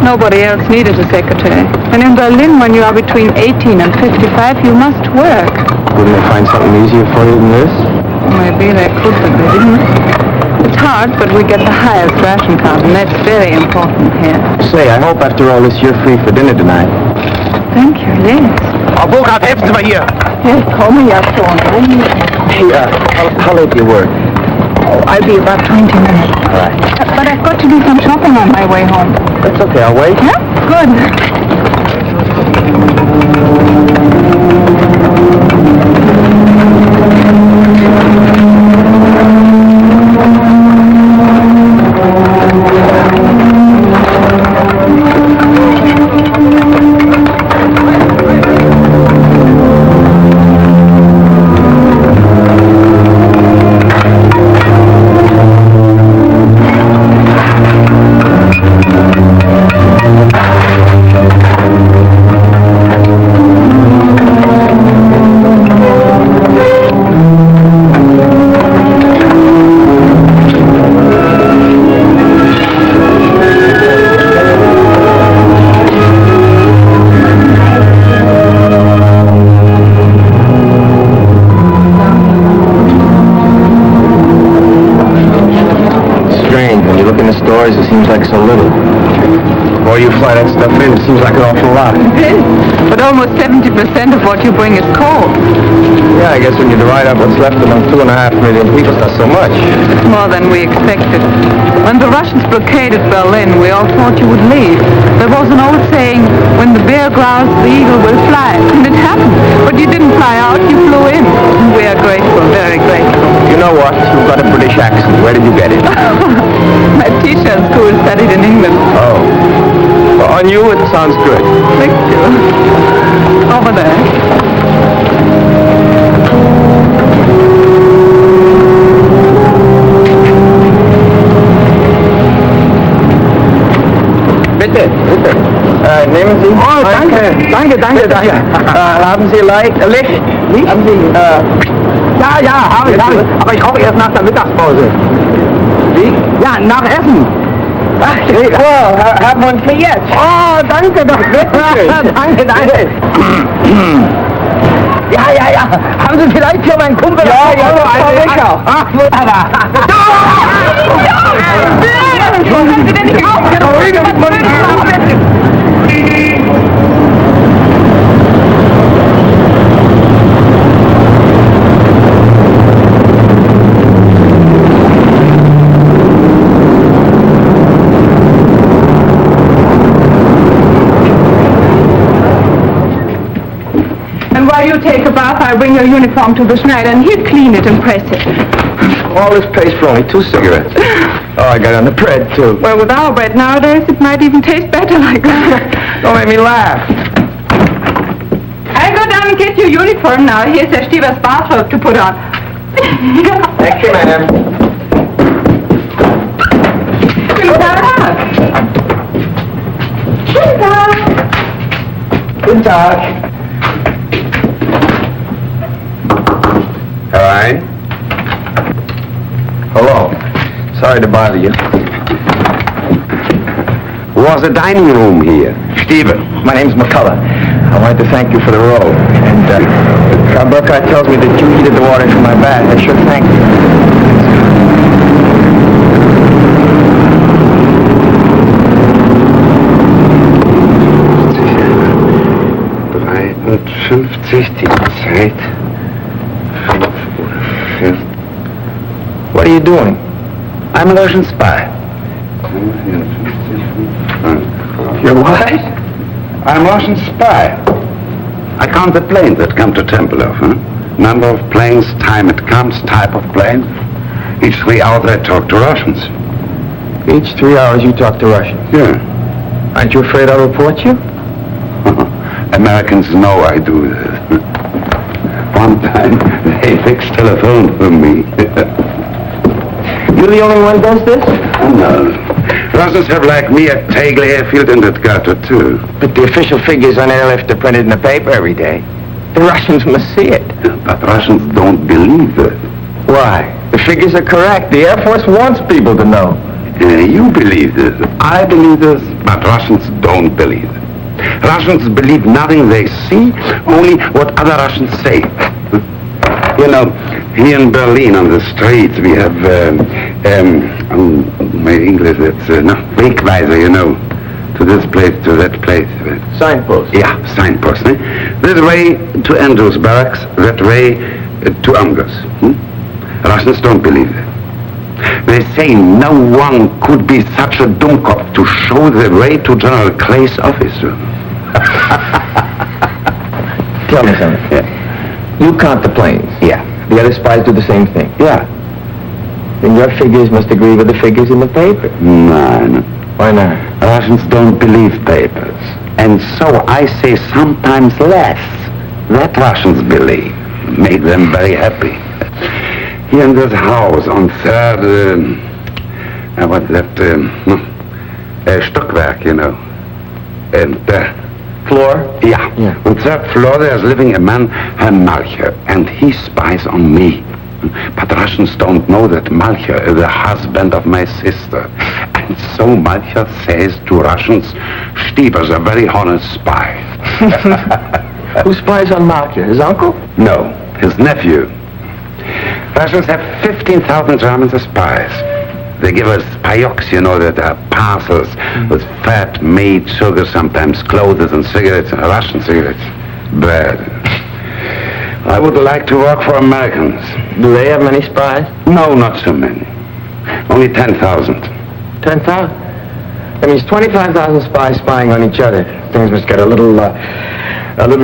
nobody else needed a secretary. And in Berlin, when you are between 18 and 55, you must work. Wouldn't they find something easier for you than this? Maybe they could, but they didn't. It's hard, but we get the highest ration card, and that's very important here. Say, I hope after all this you're free for dinner tonight. Thank you, yes. Frau Burkhardt, helfen Sie mal hier! Yes, komme ja schon. Hey, how late do you work? Oh, I'll be about 20 minutes. All right. But I've got to do some shopping on my way home. That's okay, I'll wait. Yeah? Good. more you fly that stuff in, it seems like an awful lot. It is. But almost 70% of what you bring is coal. Yeah, I guess when you divide up what's left among 2.5 million people, it's not so much. It's more than we expected. When the Russians blockaded Berlin, we all thought you would leave. There was an old saying, when the bear growls, the eagle will fly. And it happened. But you didn't fly out, you flew in. And we are grateful, very grateful. You know what? You've got a British accent. Where did you get it? My teacher at school studied in England. Oh. Well, on you, it sounds good. Thank you. Over there. Bitte. Nehmen Sie. Oh, danke. Haben Sie Licht? Haben Sie, ja, habe ich. Aber ich rauche erst nach der Mittagspause. Wie? Ja, nach Essen. Ach, haben wir uns für jetzt? Oh, danke doch. danke. Ja. Haben Sie vielleicht für meinen Kumpel... Ja, Ach, wunderbar. Können Sie denn nicht And while you take a bath, I'll bring your uniform to the Schneider and he'll clean it and press it. All this pays for only 2 cigarettes. Oh, I got on the bread, too. Well, with our bread nowadays, it might even taste better like that. Don't make me laugh. I'll go down and get your uniform now. Here's Herr Stieber's bathrobe to put on. Thank you, madam. Guten Tag. Guten Tag. All right. Hello. Sorry to bother you. Was a dining room here? Stephen, my name's McCullough. I wanted to thank you for the roll. And Frau Burkhardt tells me that you heated the water for my bath. I should thank you. 53, die Zeit. 5 oder 4. What are you doing? I'm a Russian spy. You're what? I'm a Russian spy. I count the planes that come to Tempelhof, huh? Number of planes, time it comes, type of plane. Each 3 hours I talk to Russians. Each 3 hours you talk to Russians? Yeah. Aren't you afraid I'll report you? Americans know I do this. One time they fixed telephone for me. You're the only one who does this? No. Russians have like me at Tegel Airfield and at Gotha too. But the official figures on airlift are printed in the paper every day. The Russians must see it. But Russians don't believe it. Why? The figures are correct. The Air Force wants people to know. You believe this. I believe this, but Russians don't believe it. Russians believe nothing they see, only what other Russians say. You know, here in Berlin on the streets we have, my English, it's, Wegweiser, you know, to this place, to that place. Signposts? Yeah, signposts. This way to Andrews Barracks, that way to Angers. Russians don't believe it. They say no one could be such a dummkopf to show the way to General Clay's office. Tell me something. Yeah. You count the planes. Yeah. The other spies do the same thing. Yeah. Then your figures must agree with the figures in the paper. No. Why not? Russians don't believe papers. And so I say sometimes less. That Russians believe. Make them very happy. Here in this house on 3rd, what's that, Stockwerk, you know. And, Floor? Yeah. On 3rd floor there's living a man, Herr Malcher, and he spies on me. But Russians don't know that Malcher is the husband of my sister. And so Malcher says to Russians, Stieber's a very honest spy. Who spies on Malcher? His uncle? No, his nephew. Russians have 15,000 Germans as spies. They give us payoks, you know, that are parcels with fat, meat, sugar, sometimes clothes and cigarettes, Russian cigarettes. Bad. I would like to work for Americans. Do they have many spies? No, not so many. Only 10,000. 10,000? That means 25,000 spies spying on each other. Things must get a little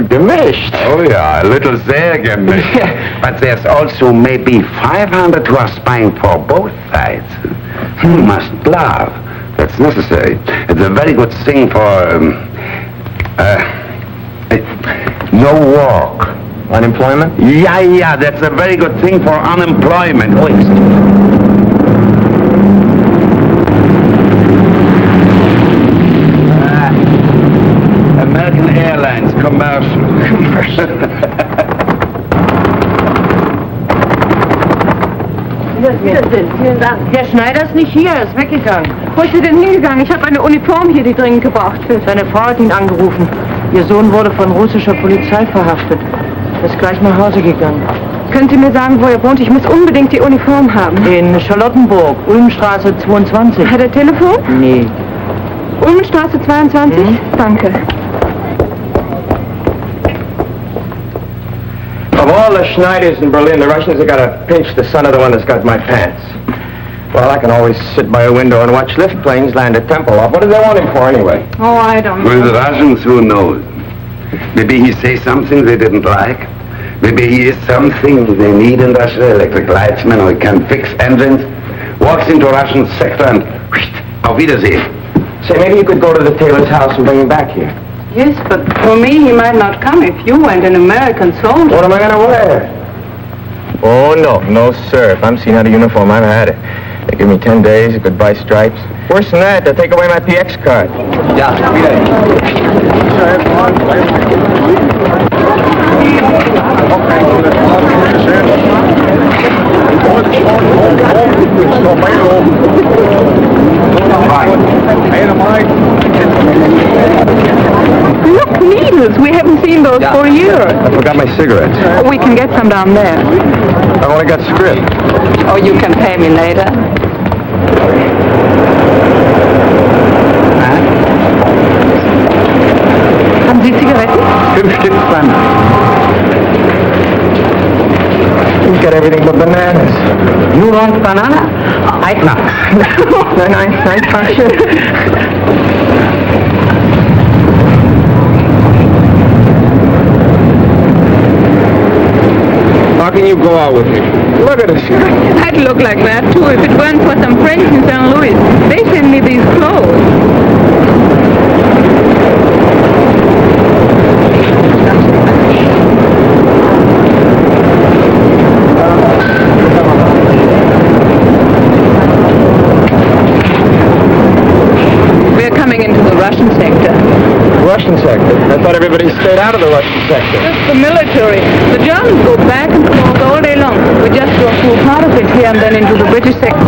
gemished. Oh, yeah, a little sehr gemished. But there's also maybe 500 who are spying for both sides. You must laugh. That's necessary. It's a very good thing for, no work. Unemployment? Yeah, that's a very good thing for unemployment. Oh, American Airlines, commercial. Vielen Dank. Herr Schneider ist nicht hier, er ist weggegangen. Wo ist er denn hingegangen? Ich habe eine Uniform hier, die dringend gebraucht wird. Seine Frau hat ihn angerufen. Ihr Sohn wurde von russischer Polizei verhaftet. Er ist gleich nach Hause gegangen. Können Sie mir sagen, wo er wohnt? Ich muss unbedingt die Uniform haben. In Charlottenburg, Ulmstraße 22. Hat er Telefon? Nee. Ulmenstraße 22? Danke. Of all the Schneiders in Berlin, the Russians have got to pinch the son of the one that's got my pants. Well, I can always sit by a window and watch lift planes land at Tempelhof. What do they want him for anyway? Oh, I don't know. With the Russians, who knows? Maybe he says something they didn't like. Maybe he is something they need in Russia, electric lightsman who can fix engines. Walks into a Russian sector and auf Wiedersehen. Say, maybe you could go to the tailor's house and bring him back here. Yes, but for me, he might not come if you weren't an American soldier. What am I going to wear? Oh, no, sir. If I'm seen out of uniform, I've had it. They give me 10 days, goodbye stripes. Worse than that, they'll take away my PX card. Ja, wieder. Look, needles. We haven't seen those for a year. I forgot my cigarettes. We can get some down there. I only got script. Oh, you can pay me later. Haben Sie Zigaretten? 5 Stück Pfand. He's got everything but bananas. You want banana? I can. Nein, danke. How can you go out with me? Look at us. I'd look like that too if it weren't for some friends in St. Louis. They send me these clothes. We're coming into the Russian sector. Russian sector? I thought everybody stayed out of the Russian sector. Just the military. The Germans go back and forth all day long. We just go through part of it here and then into the British sector.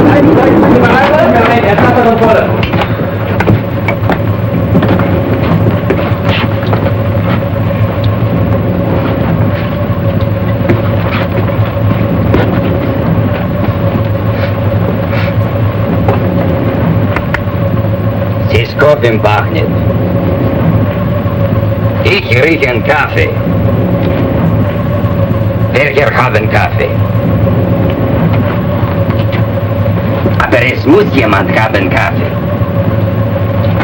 Здесь кофе пахнет. Ich rieche Kaffee. Welcher haben Kaffee? Aber es muss jemand haben Kaffee.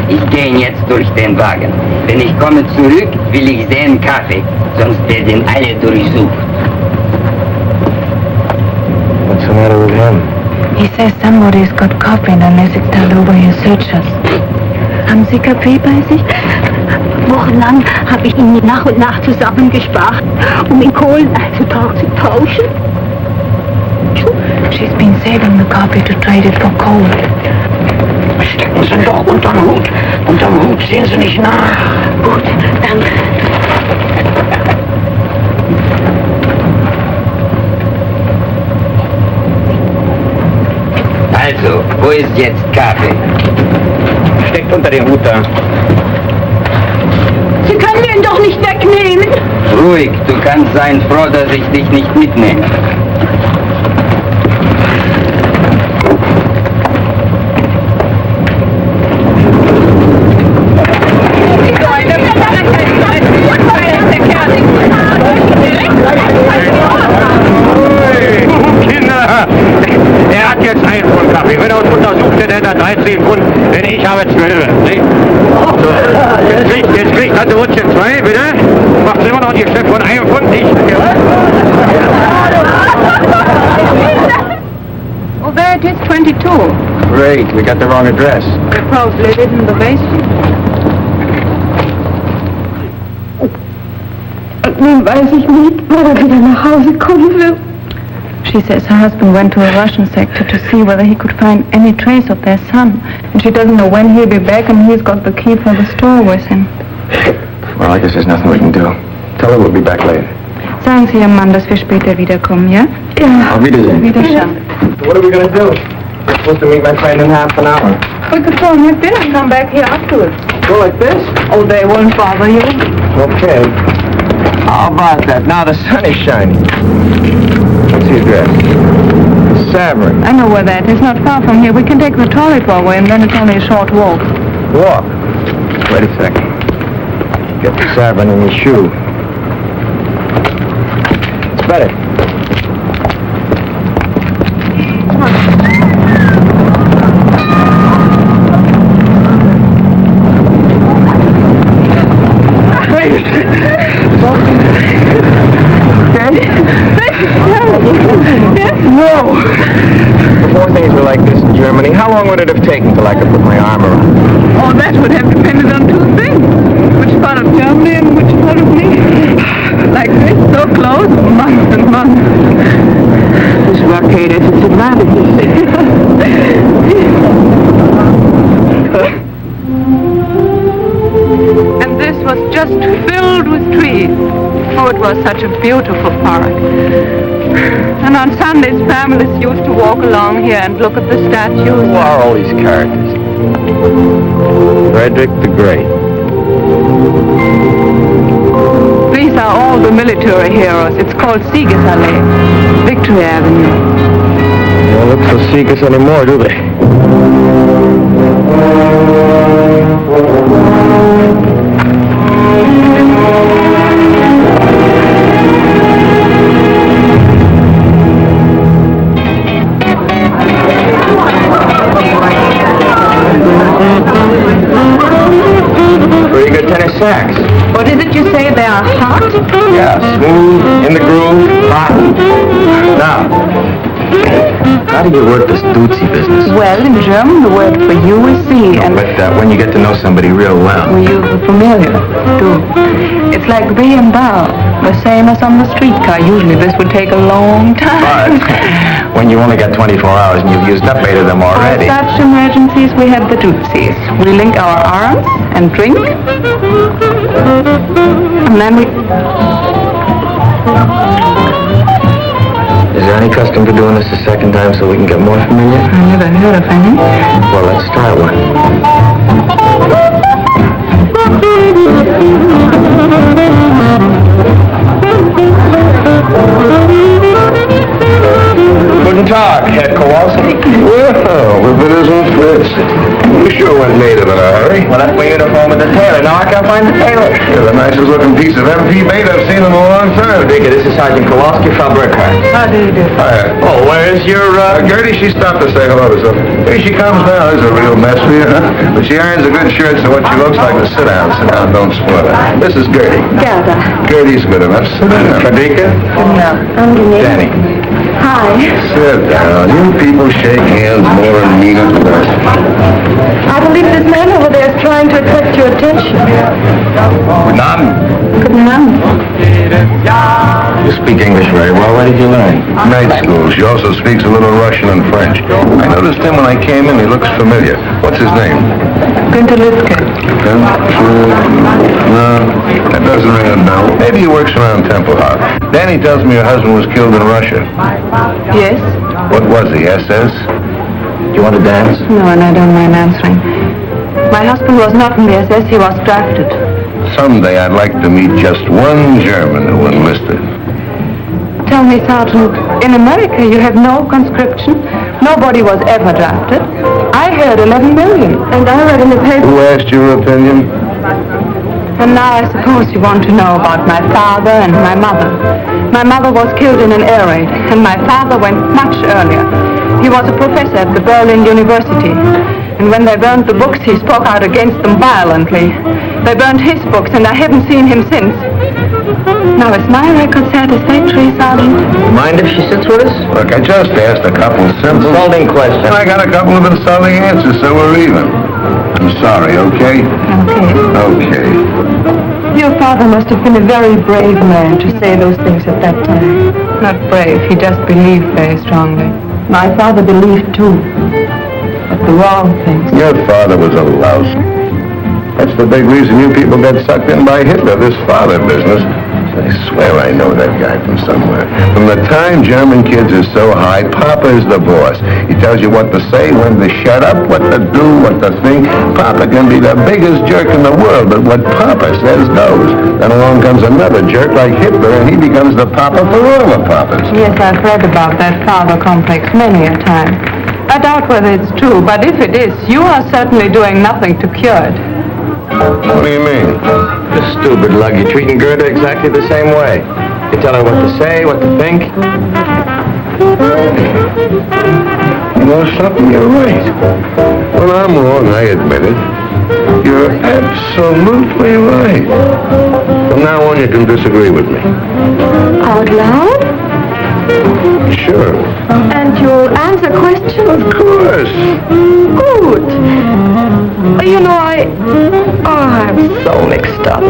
Ich gehe jetzt durch den Wagen. Wenn ich komme zurück, will ich sehen Kaffee, sonst werden alle durchsucht. What's the matter with him? He says somebody's got coffee in the music stand over his searchers. Haben Sie Kaffee bei sich? Wochenlang habe ich ihn nach und nach zusammengespart, um in Kohlen einzutauschen. She's been saving the coffee to trade it for coal. Stecken Sie doch unterm Hut. Unterm Hut sehen Sie nicht nach. Gut, danke. Also, wo ist jetzt Kaffee? Steckt unter den Hut da. Sie können den doch nicht wegnehmen. Ruhig, du kannst sein froh, dass ich dich nicht mitnehme. hat er 13 Pfund, denn ich habe 12. Nicht? Jetzt kriegt Tante Wutsche 2, bitte? Macht immer noch ein Geschäft von 1 Pfund, nicht? Oh, there it is, 22. Great, we got the wrong address. They probably live in the basement. Nun weiß ich nicht, wann er wieder nach Hause kommen wird. She says her husband went to a Russian sector to see whether he could find any trace of their son. And she doesn't know when he'll be back, and he's got the key for the store with him. Well, I guess there's nothing we can do. Tell her we'll be back later. Sagen Sie Ihrem Mann, dass wir später wiederkommen, ja? Ja. Auf Wiedersehen. Wiederschauen. What are we going to do? We're supposed to meet my friend in half an hour. We could go and have dinner and come back here afterwards. Go like this? Oh, they won't bother you. Okay. How about that? Now the sun is shining. What's the address? Savern. I know where that is. Not far from here. We can take the trolley car away, and then it's only a short walk. Walk? Wait a second. Get the Savern in your shoe. It's better. Before things were like this in Germany, how long would it have taken till I could put my arm around? Oh, that would have depended on two things. Which part of Germany and which part of me. Like this, so close, months and months. This blockade has its advantages. And this was just filled with trees. Oh, it was such a beautiful park. And on Sundays, families used to walk along here and look at the statues. Who are all these characters? Frederick the Great. These are all the military heroes. It's called Siegesallee, Victory Avenue. They don't look so Sieges anymore, do they? Pretty good tennis sacks. What is it you say? They are hot? Yeah, smooth, in the groove, hot. Now, how do you work this Dutzy business? Well, in German, the word for you is Sie, and But when you get to know somebody real well. we use the familiar, du. It's like thee and thou, the same as on the streetcar. Usually this would take a long time. But when you only got 24 hours and you've used up 8 of them For already. such emergencies, we have the Dutzis. We link our arms and drink, and then we... Is there any custom to doing this a second time so we can get more familiar? I never heard of any. Well, let's start one. Guten Tag, Herr Kowalski. Well, we've been as old Fritz. You sure went native in a hurry. Well, that's my uniform with the tailor. Now I can't find the tailor. You're the nicest looking piece of MP bait I've seen in a long time. Dicker, this is Sergeant Kowalski from Burkhardt. How do you do? Oh, where's your, Gertie, she stopped to say hello to something. Here she comes now. There's a real mess for you, huh? But she irons a good shirt, so what she looks like is sit down, don't splutter. This is Gertie. Gerda. Gertie's good enough. Sit down. Frederica? Danny. Hi. Sit down. You people shake hands more and mean it less. I believe this man over there is trying to attract your attention. Guten Abend. Guten Abend. You speak English very well. Where did you learn? Night school. She also speaks a little Russian and French. I noticed him when I came in. He looks familiar. What's his name? Günther Litzke. No, that doesn't ring a bell. Maybe he works around Temple House. Danny tells me your husband was killed in Russia. Yes? What was he, SS? Do you want to dance? No, and I don't mind answering. My husband was not in the SS. He was drafted. Someday I'd like to meet just one German who enlisted. Tell me, Sergeant, in America you have no conscription? Nobody was ever drafted? I heard 11 million. And I read in the paper... Who asked your opinion? And now I suppose you want to know about my father and my mother. My mother was killed in an air raid, and my father went much earlier. He was a professor at the Berlin University. And when they burned the books, he spoke out against them violently. They burned his books, and I haven't seen him since. Now, is my record satisfactory, Sergeant? Mind if she sits with us? Look, I just asked a couple of simple... insulting questions. And I got a couple of insulting answers, so we're even. I'm sorry, okay? Okay. Your father must have been a very brave man to say those things at that time. Not brave, he just believed very strongly. My father believed too, but the wrong things. Your father was a louse. That's the big reason you people got sucked in by Hitler, this father business. I swear I know that guy from somewhere. From the time German kids are so high, Papa is the boss. He tells you what to say, when to shut up, what to do, what to think. Papa can be the biggest jerk in the world, but what Papa says goes. Then along comes another jerk like Hitler, and he becomes the Papa for all the Papas. Yes, I've read about that father complex many a time. I doubt whether it's true, but if it is, you are certainly doing nothing to cure it. What do you mean? You stupid lug. You're treating Gerda exactly the same way. You tell her what to say, what to think. You know something? You're right. When I'm wrong, I admit it. You're absolutely right. From now on, you can disagree with me. Out loud? Sure. And you'll answer questions? Of course. Good. You know, I'm so mixed up.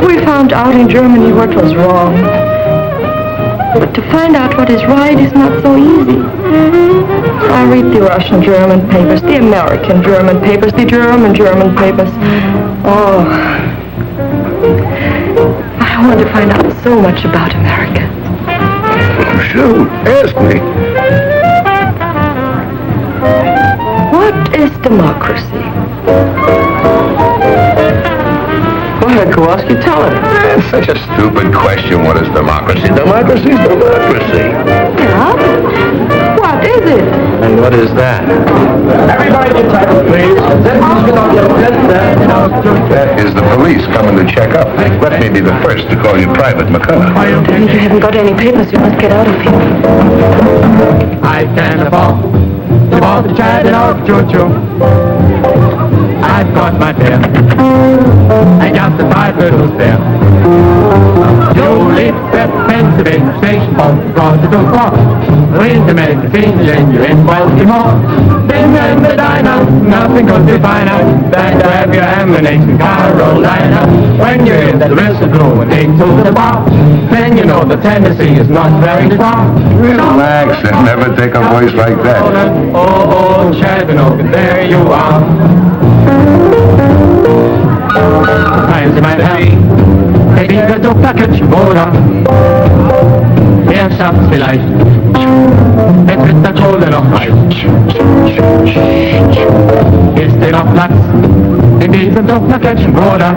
We found out in Germany what was wrong. But to find out what is right is not so easy. I read the Russian-German papers, the American-German papers, the German-German papers. Oh, I want to find out so much about America. Shoot, ask me. What is democracy? Go ahead, Kowalski, tell her. That's such a stupid question. What is democracy? Democracy is democracy. Yeah? What is it? And what is that? Everybody get title, please. Is the police coming to check up? Let me be the first to call you Private McCullough. You haven't got any papers. You must get out of here. I can afford the child and all the choo-choo. I've got my fare. I got the 5 littles there. You leave that Pennsylvania station for the cross. When to make the finger and you're in Baltimore. Then you're in the diner, nothing could be finer than to have your ammunition Carolina. When you're in the restaurant and they to the bar, then you know the Tennessee is not very far. Relax and never take a voice like that. Oh, Chattanooga, there you are. Times in my Herr, der Wieger Dr. Kitchenbruder. Er schafft's vielleicht, jetzt wird der Kohle noch heiß. Ist dir noch Platz in diesem Dr. Kitchenbruder?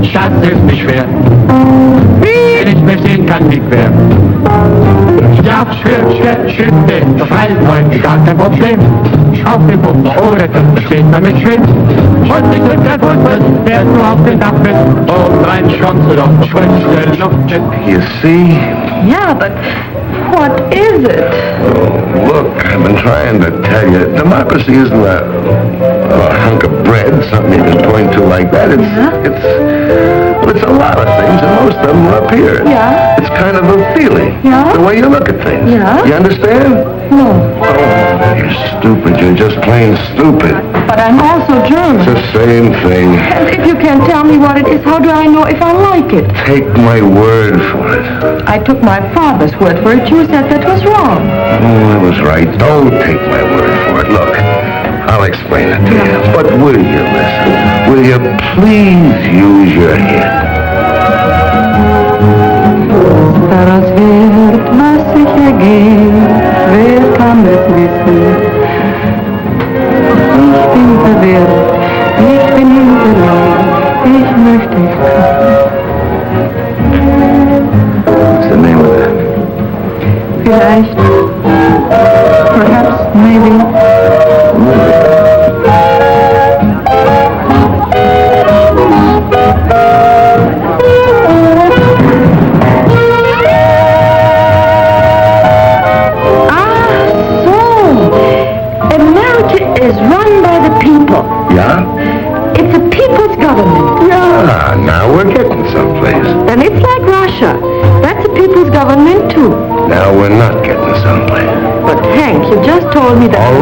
Schatz, ist nicht schwer, wenn ich mich sehen kann, wie quer. Ja, schwimmt, doch halt heute gar kein Problem. Auf dem Boden oder das steht man mit Schwind. Und ich drück der Fuß, wer du auf den Dach bist. Und rein schwammst du doch frische Luft. You see? Yeah, but what is it? Oh, look, I've been trying to tell you. Democracy isn't a hunk of bread, something you can point to like that. It's a lot of things, and most of them are up here. Yeah. It's kind of a feeling. Yeah. The way you look at things. Yeah. You understand? No. Oh, you're stupid. You're just plain stupid. But I'm also German. It's the same thing. And if you can't tell me what it is, how do I know if I like it? Take my word for it. I took my father's word for it. You said that was wrong. Oh, I was right. Don't take my word for it. Look, I'll explain it to you. But will you listen? Will you please use your head? Daraus wird, was sich ergeht, wer kann es wissen? Ich bin verwirrt, ich bin hinterlegt, ich möchte dich küssen. What's the name of that? Vielleicht, perhaps, maybe. It's like Russia. That's a people's government, too. Now we're not getting someplace. But, Hank, you just told me that... All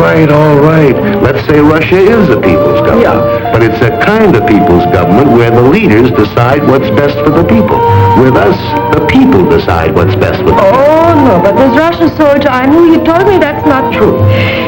right. Let's say Russia is a people's government. Yeah. But it's a kind of people's government where the leaders decide what's best for the people. With us, the people decide what's best for the people. Oh, no, but this Russian soldier I knew, he told me that's not true.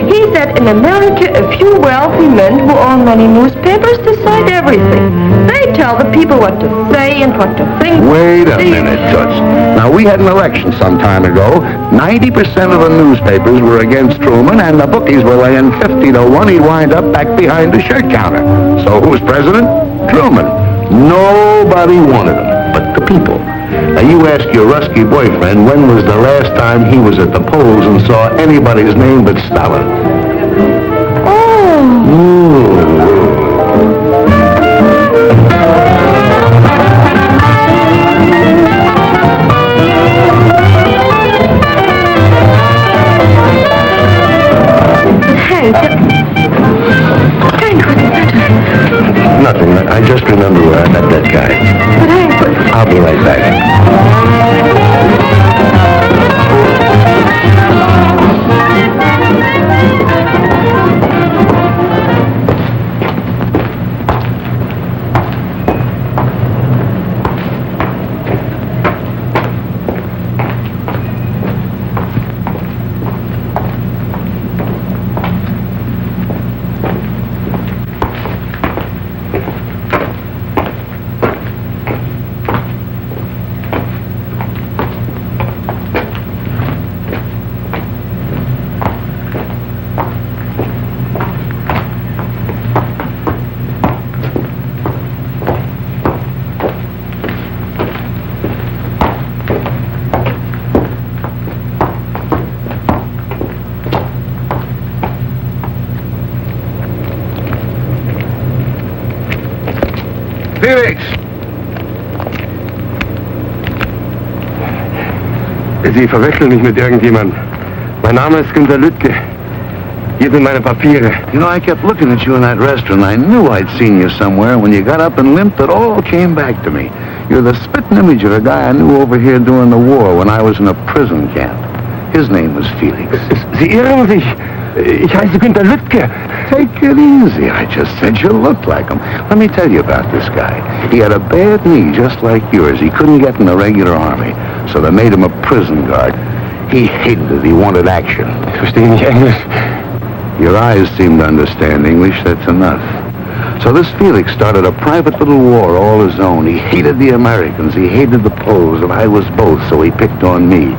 He said in America, a few wealthy men who own many newspapers decide everything. They tell the people what to say and what to think. Wait a minute, Toots. Now, we had an election some time ago. 90% of the newspapers were against Truman, and the bookies were laying 50 to 1 he'd wind up back behind the shirt counter. So who's president? Truman. Nobody wanted him but the people. Now, you ask your Rusky boyfriend when was the last time he was at the polls and saw anybody's name but Stalin. Nothing. I just remember where I met that guy. But Hank, I'll be right back. Felix! Sie verwechseln mich mit irgendjemandem. Mein Name ist Günther Lüttke. Hier sind meine Papiere. You know, I kept looking at you in that restaurant. I knew I'd seen you somewhere. When you got up and limped, it all came back to me. You're the spitting image of a guy I knew over here during the war when I was in a prison camp. His name was Felix. Sie irren sich. Ich heiße Günther Lüttke. Take it easy. I just said you looked like him. Let me tell you about this guy. He had a bad knee just like yours. He couldn't get in the regular army, so they made him a prison guard. He hated it. He wanted action. Ich verstehe nicht Englisch. Your eyes seem to understand English. That's enough. So this Felix started a private little war all his own. He hated the Americans. He hated the Poles, and I was both, so he picked on me.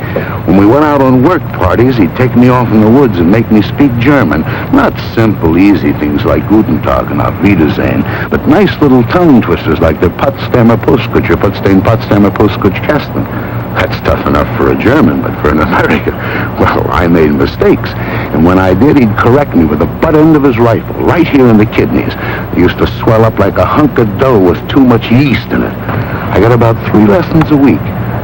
When we went out on work parties, he'd take me off in the woods and make me speak German. Not simple, easy things like Guten Tag and Auf Wiedersehen, but nice little tongue twisters like the Potsdamer Postkutscher, Potsdamer Postkutschkasten. That's tough enough for a German, but for an American, well, I made mistakes. And when I did, he'd correct me with the butt end of his rifle, right here in the kidneys. They used to swell up like a hunk of dough with too much yeast in it. I got about 3 lessons a week.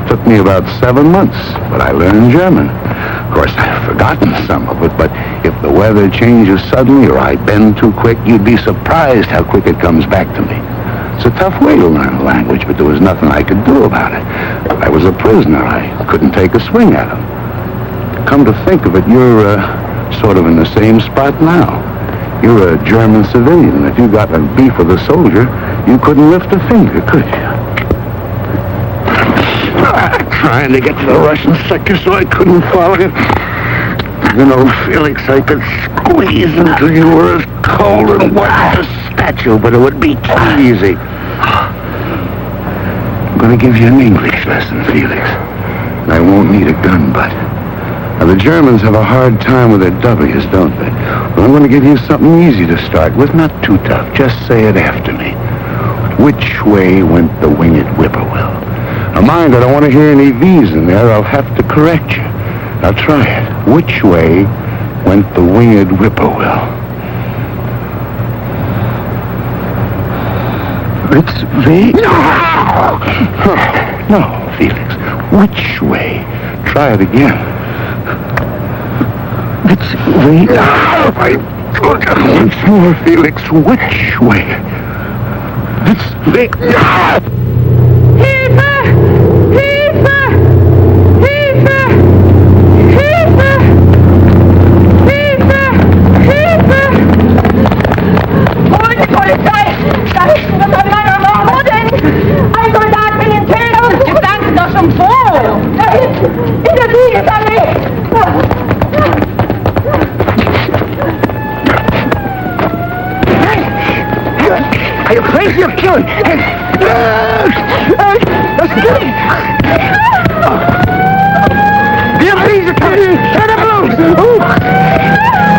Took me about 7 months, but I learned German. Of course, I've forgotten some of it, but if the weather changes suddenly or I bend too quick, you'd be surprised how quick it comes back to me. It's a tough way to learn a language, but there was nothing I could do about it. I was a prisoner. I couldn't take a swing at him. Come to think of it, you're sort of in the same spot now. You're a German civilian. If you got a beef with a soldier, you couldn't lift a finger, could you? Trying to get to the Russian sector so I couldn't follow you. You know, Felix, I could squeeze until you were as cold and white as a statue, but it would be too easy. I'm going to give you an English lesson, Felix. And I won't need a gun butt. Now, the Germans have a hard time with their W's, don't they? Well, I'm going to give you something easy to start with, not too tough. Just say it after me. Which way went the winged whippoorwill? Now, mind, I don't want to hear any V's in there. I'll have to correct you. Now, try it. Which way went the winged whippoorwill? Which way? No, Felix. Which way? Try it again. Which way? Once more, Felix. Which way? Which way? Hilfe! zum Tor! Da hinten! In der Siegesallee! Are you crazy? You're killing! Let's get him! The MPs are coming! Turn him loose!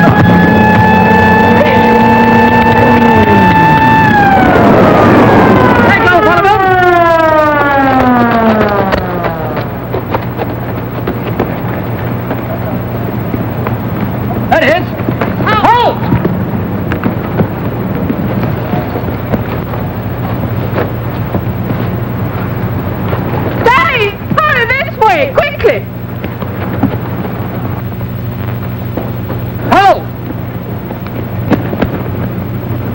Let go, one of them! That is! Halt! Daddy! Hurry this way! Quickly! Halt!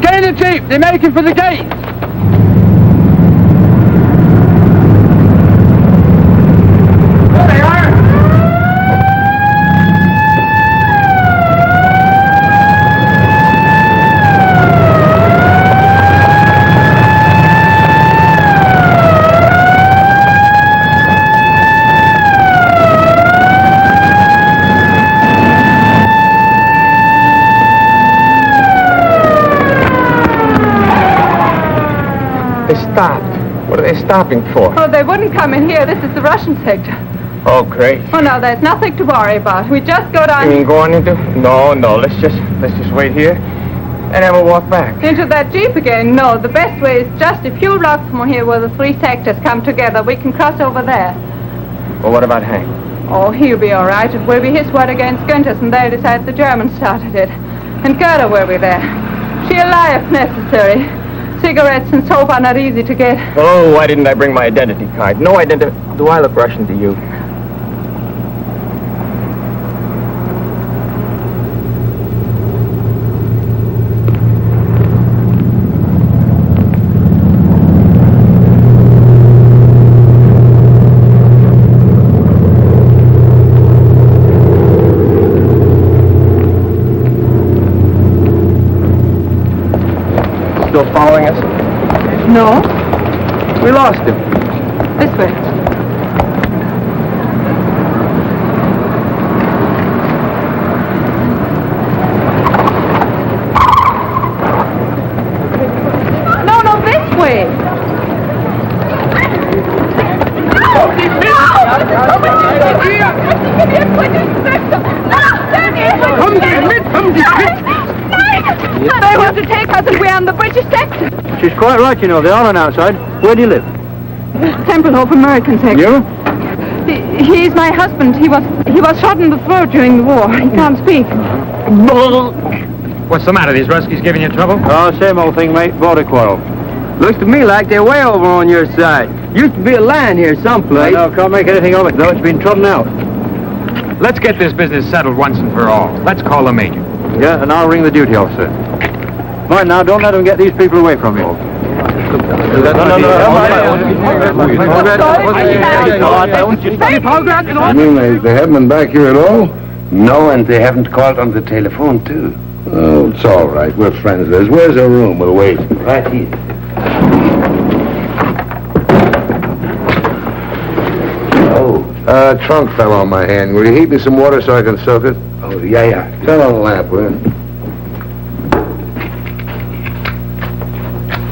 Get in the jeep! They're making for the gate! There they are! They stopped. What are they stopping for? Oh, they wouldn't come in here. This is the Russian sector. Oh, great. Oh, no, there's nothing to worry about. We just go down... You mean going into? No, let's just wait here, and then we'll walk back. Into that jeep again? No, the best way is just a few blocks from here where the three sectors come together. We can cross over there. Well, what about Hank? Oh, he'll be all right. It will be his word against Günther's, and they'll decide the Germans started it. And Gerda will be there. She'll lie if necessary. Cigarettes and soap are not easy to get. Oh, why didn't I bring my identity card? No identity. Do I look Russian to you? Still following us? No, We lost him. this way. No, this way. They want to take us and we're on the British sector. She's quite right, you know. They're on outside. Where do you live? Templehof American sector. You? He's my husband. He was shot in the throat during the war. He can't speak. What's the matter? These Ruskies giving you trouble? Oh, same old thing, mate. Border quarrel. Looks to me like they're way over on your side. Used to be a line here someplace. No, can't make anything of it, though. It's been trodden out. Let's get this business settled once and for all. Let's call the major. Yeah, and I'll ring the duty officer. Mind now, don't let them get these people away from you. You mean they haven't been back here at all? No, and they haven't called on the telephone, too. Oh, it's all right. We're friends of theirs. Where's their room? We'll wait. Right here. Trunk fell on my hand. Will you heat me some water so I can soak it? Oh, yeah. Turn on the lamp, will you?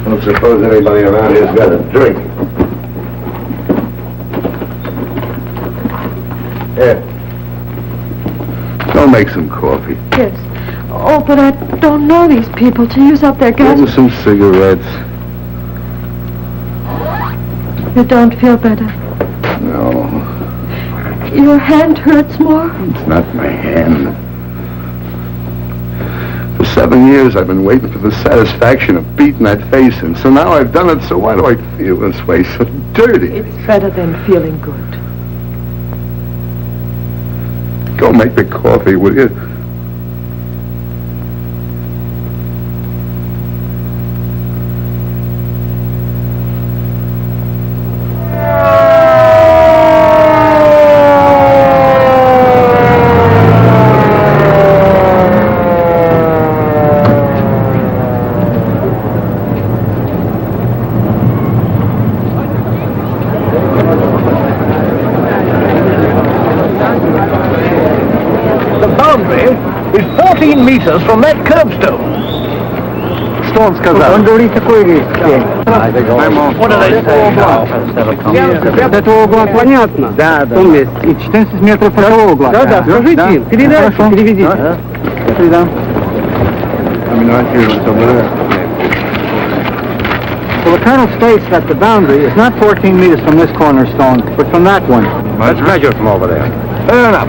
Don't suppose anybody around here's got a drink. Here. Go make some coffee. Yes. Oh, but I don't know these people to use up their gas. Give me some cigarettes. You don't feel better. No, Your hand hurts more. it's not my hand. For 7 years I've been waiting for the satisfaction of beating that face in. So now I've done it, so why do I feel this way? So dirty. It's better than feeling good. Go make the coffee, will you? 14 meters from that curbstone. Stone сказал. Он говорит, такой риск. What do they say? Это угла понятно. Да, да. И 14 метров от того угла. Да, да, скажите им, переведите. Да. Well, the colonel states that the boundary is not 14 meters from this cornerstone, but from that one. Let's measure from over there. Fair enough.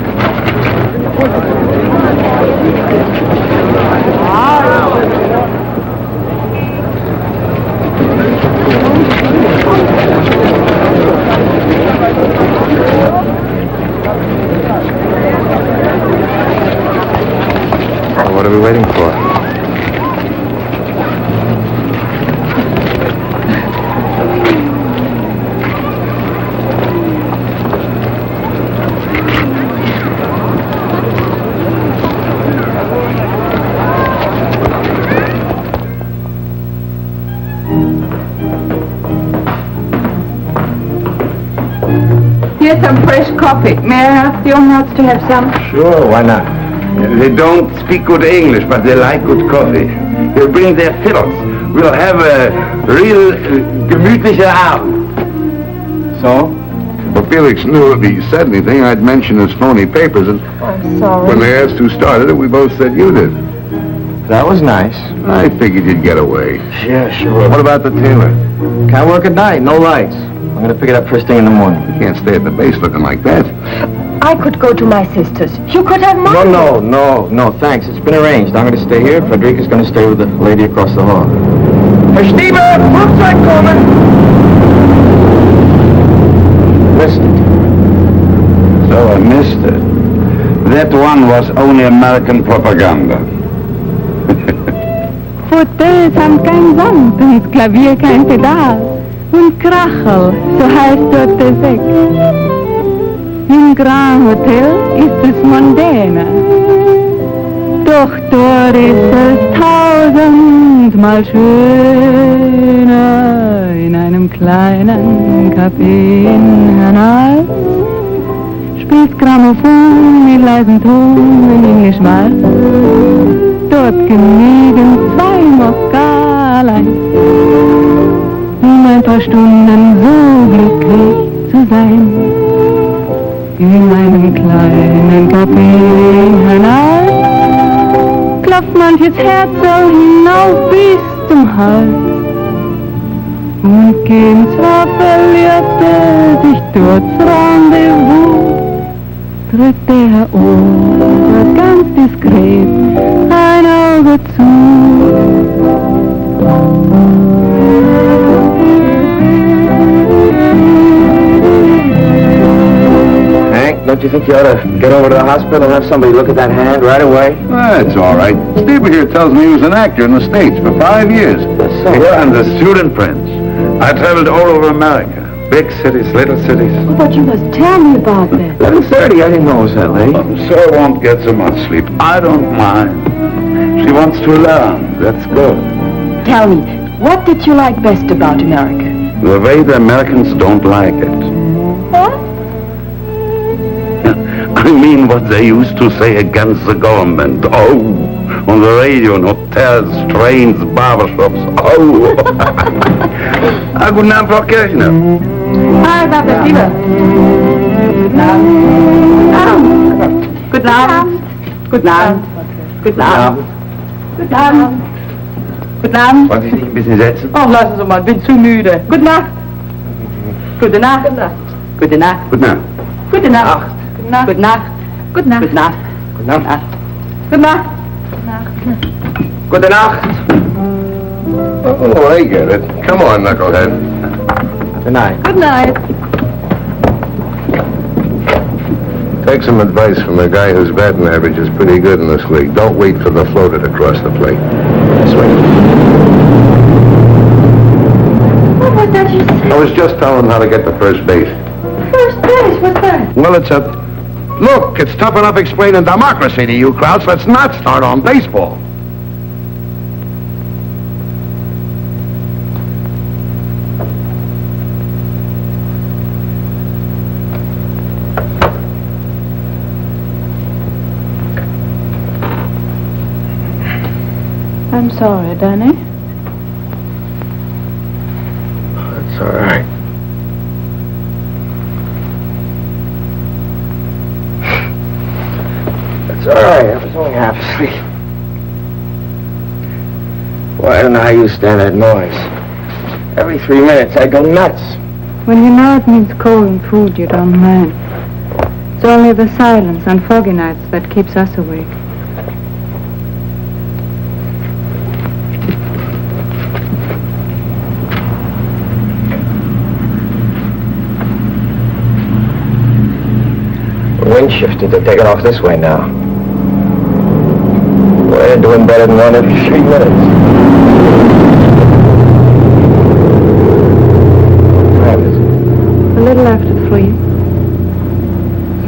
What are we waiting for? Here's some fresh coffee. May I ask the owners to have some? Sure, why not? They don't speak good English, but they like good coffee. They'll bring their fiddles. We'll have a real gemütlicher Abend. So? Well, Felix knew if he said anything, I'd mention his phony papers, and I'm sorry. when they asked who started it, we both said you did. That was nice. I figured you'd get away. Yeah, sure. What about the tailor? Can't work at night, no lights. I'm gonna pick it up first thing in the morning. You can't stay at the base looking like that. I could go to my sister's. You could have mine. No, thanks. It's been arranged. I'm gonna stay here. Frederica's gonna stay with the lady across the hall. Herr Stieber, Flugzeug kommen! Missed it. So I missed it. That one was only American propaganda. Fauteuils haben kein Sand und das Klavier kein Pedal. Und Krachel, so heißt dort der Sekt. Im Grand Hotel ist es mondäner. Doch dort ist es tausendmal schöner. In einem kleinen Café in Hernals spielt Grammophon mit leisem Ton in Englisch Walz. Dort genügen 2 Mokalein, um ein paar Stunden so glücklich zu sein. In einem kleinen Café in Hernals klopft manches Herz so hinauf bis zum Hals. Und gehen zwar Verliebte sich dort Rendezvous, drückt der Ober ganz diskret ein Auge zu. Hank, don't you think you ought to get over to the hospital and have somebody look at that hand right away? That's all right. Steve here tells me he was an actor in the States for 5 years. Yeah, and the student prince. I traveled all over America. Big cities, little cities. Oh, but you must tell me about that. 11:30, I didn't know it was that late. So I won't get so much sleep. I don't mind. She wants to learn. That's good. Tell me, what did you like best about America? The way the Americans don't like it. What? I mean what they used to say against the government. Oh, on the radio, in hotels, trains, barbershops. Oh. Guten Abend, Frau Kirchner. Hi, Dr. Stieber. Guten Abend. Guten Abend. Guten Abend. Guten Abend. Guten Abend. Wollen Sie sich ein bisschen setzen? Oh, lassen Sie mal, bin zu müde. Gute Nacht. Gute Nacht. Gute Nacht. Guten Abend. Gute Nacht. Gute Nacht. Gute Nacht. Gute Nacht. Gute Nacht. Gute Nacht. Gute Nacht. Oh, I get it. Come on, knucklehead. Good night. Good night. Take some advice from a guy whose batting average is pretty good in this league. Don't wait for the floater to cross the plate. That's right. What was that you said? I was just telling him how to get to first base. First base, what's that? Well, it's a... Look, it's tough enough explaining democracy to you, Krauts. Let's not start on baseball. I'm sorry, Danny. That's all right. That's all right. I was only half asleep. Boy, I don't know how you stand that noise. Every 3 minutes, I go nuts. When you know it means coal and food, you don't mind. It's only the silence on foggy nights that keeps us awake. The wind shifted. They're taking off this way now. Well, they're doing better than one every 3 minutes. What time is it? A little after 3.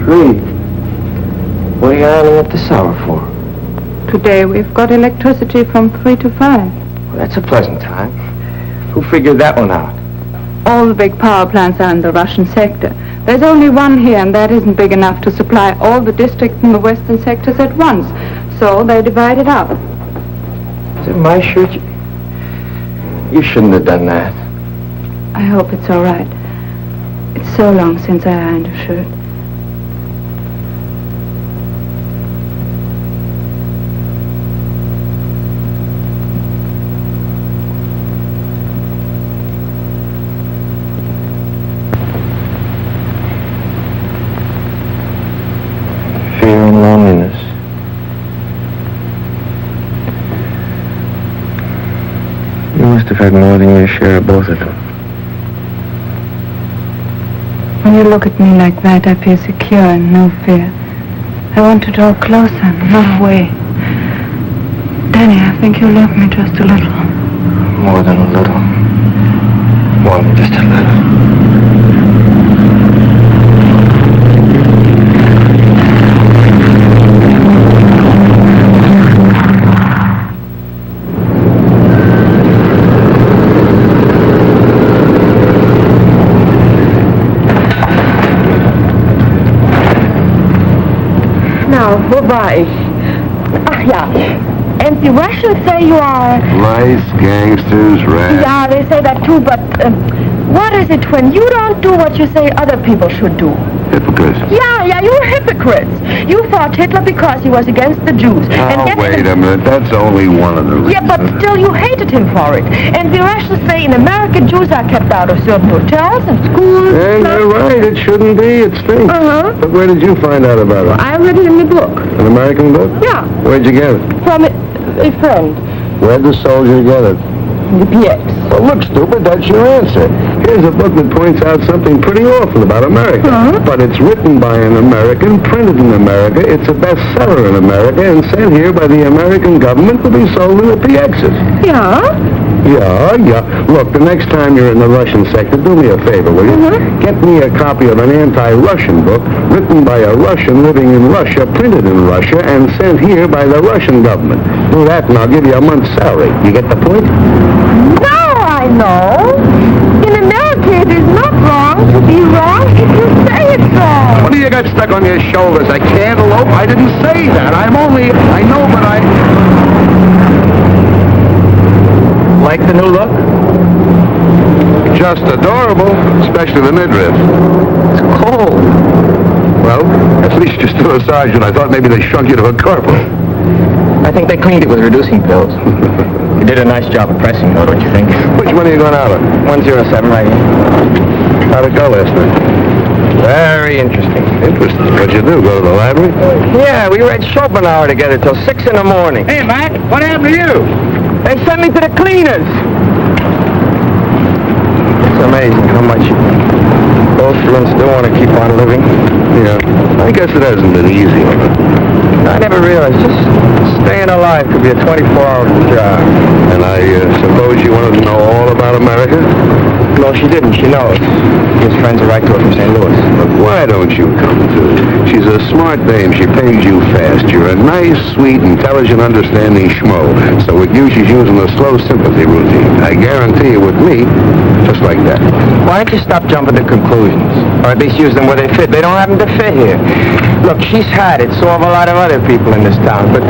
3? What are you ironing up this hour for? Today we've got electricity from 3 to 5. Well, that's a pleasant time. Who figured that one out? All the big power plants are in the Russian sector. There's only one here, and that isn't big enough to supply all the districts in the western sectors at once. So they divide it up. Is it my shirt? You shouldn't have done that. I hope it's all right. It's so long since I ironed a shirt. Fear and loneliness. You must have had more than your share of both of them. When you look at me like that, I feel secure and no fear. I want to draw closer, not away. Danny, I think you love me just a little. More than a little. More than just a little. Wo war ich? Ach ja. And the Russians say you are... Lice, gangsters, rats. Yeah, they say that too, but what is it when you don't do what you say other people should do? Hypocrites. Yeah, you're hypocrites. You fought Hitler because he was against the Jews. Wait a minute. That's only one of the reasons. Yeah, but still you hated him for it. And the Russians say in America Jews are kept out of certain hotels and schools. And you're right. It shouldn't be. It stinks. But where did you find out about it? I read it in the book. An American book? Yeah. Where'd you get it? From a friend. Where'd the soldier get it? The PX. Well, look, stupid, that's your answer. Here's a book that points out something pretty awful about America. But it's written by an American, printed in America, it's a bestseller in America, and sent here by the American government to be sold in the PXs. Yeah? Yeah. Look, the next time you're in the Russian sector, do me a favor, will you? Get me a copy of an anti-Russian book written by a Russian living in Russia, printed in Russia, and sent here by the Russian government. Do that and I'll give you a month's salary. You get the point? Now I know. In America, it is not wrong to be wrong if you say it's wrong. What do you got stuck on your shoulders? A cantaloupe? I didn't say that. I know, but Like the new look? Just adorable, especially the midriff. It's cold. Well, at least you're still a sergeant. I thought maybe they shrunk you to a corporal. I think they cleaned it with reducing pills. You did a nice job of pressing, though, don't you think? Which one are you going out of? 107 right here. How'd it go last night? Very interesting. Interesting. What'd you do, go to the library? Yeah, we read Schopenhauer together till 6 in the morning. Hey, Mac, what happened to you? They sent me to the cleaners. It's amazing how much you go through and still want to keep on living. Yeah, I guess it hasn't been easy. I never realized just staying alive could be a 24-hour job. And I suppose you wanted to know all about America? No, she didn't. She knows. Gives friends a right to her from St. Louis. But why don't you come to? She's a smart dame. She pays you fast. You're a nice, sweet, intelligent, understanding schmo. So it uses you in the slow sympathy routine. I guarantee you with me, just like that. Why don't you stop jumping to conclusions? Or at least use them where they fit. They don't happen to fit here. Look, she's had it. So have a lot of other people in this town. But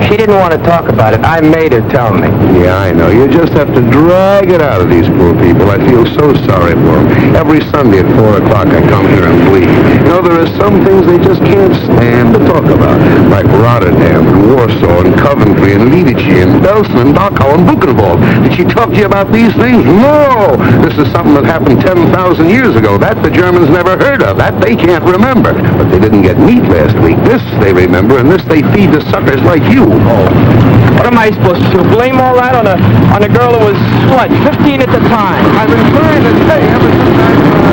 She didn't want to talk about it. I made her tell me. Yeah, I know. You just have to drag it out of these poor people. I feel so sorry for them. Every Sunday at 4 o'clock I come here and bleed. You know, there are some things they just can't stand to talk about, like Rotterdam and Warsaw and Coventry and Lidice and Belsen and Dachau and Buchenwald. Did she talk to you about these things? No! This is something that happened 10,000 years ago. That the Germans never heard of. That they can't remember. But they didn't get meat last week. This they remember, and this they feed to suckers like you. Oh. What am I supposed to do? Blame all that on a girl who was, what, 15 at the time? I've been trying to say ever since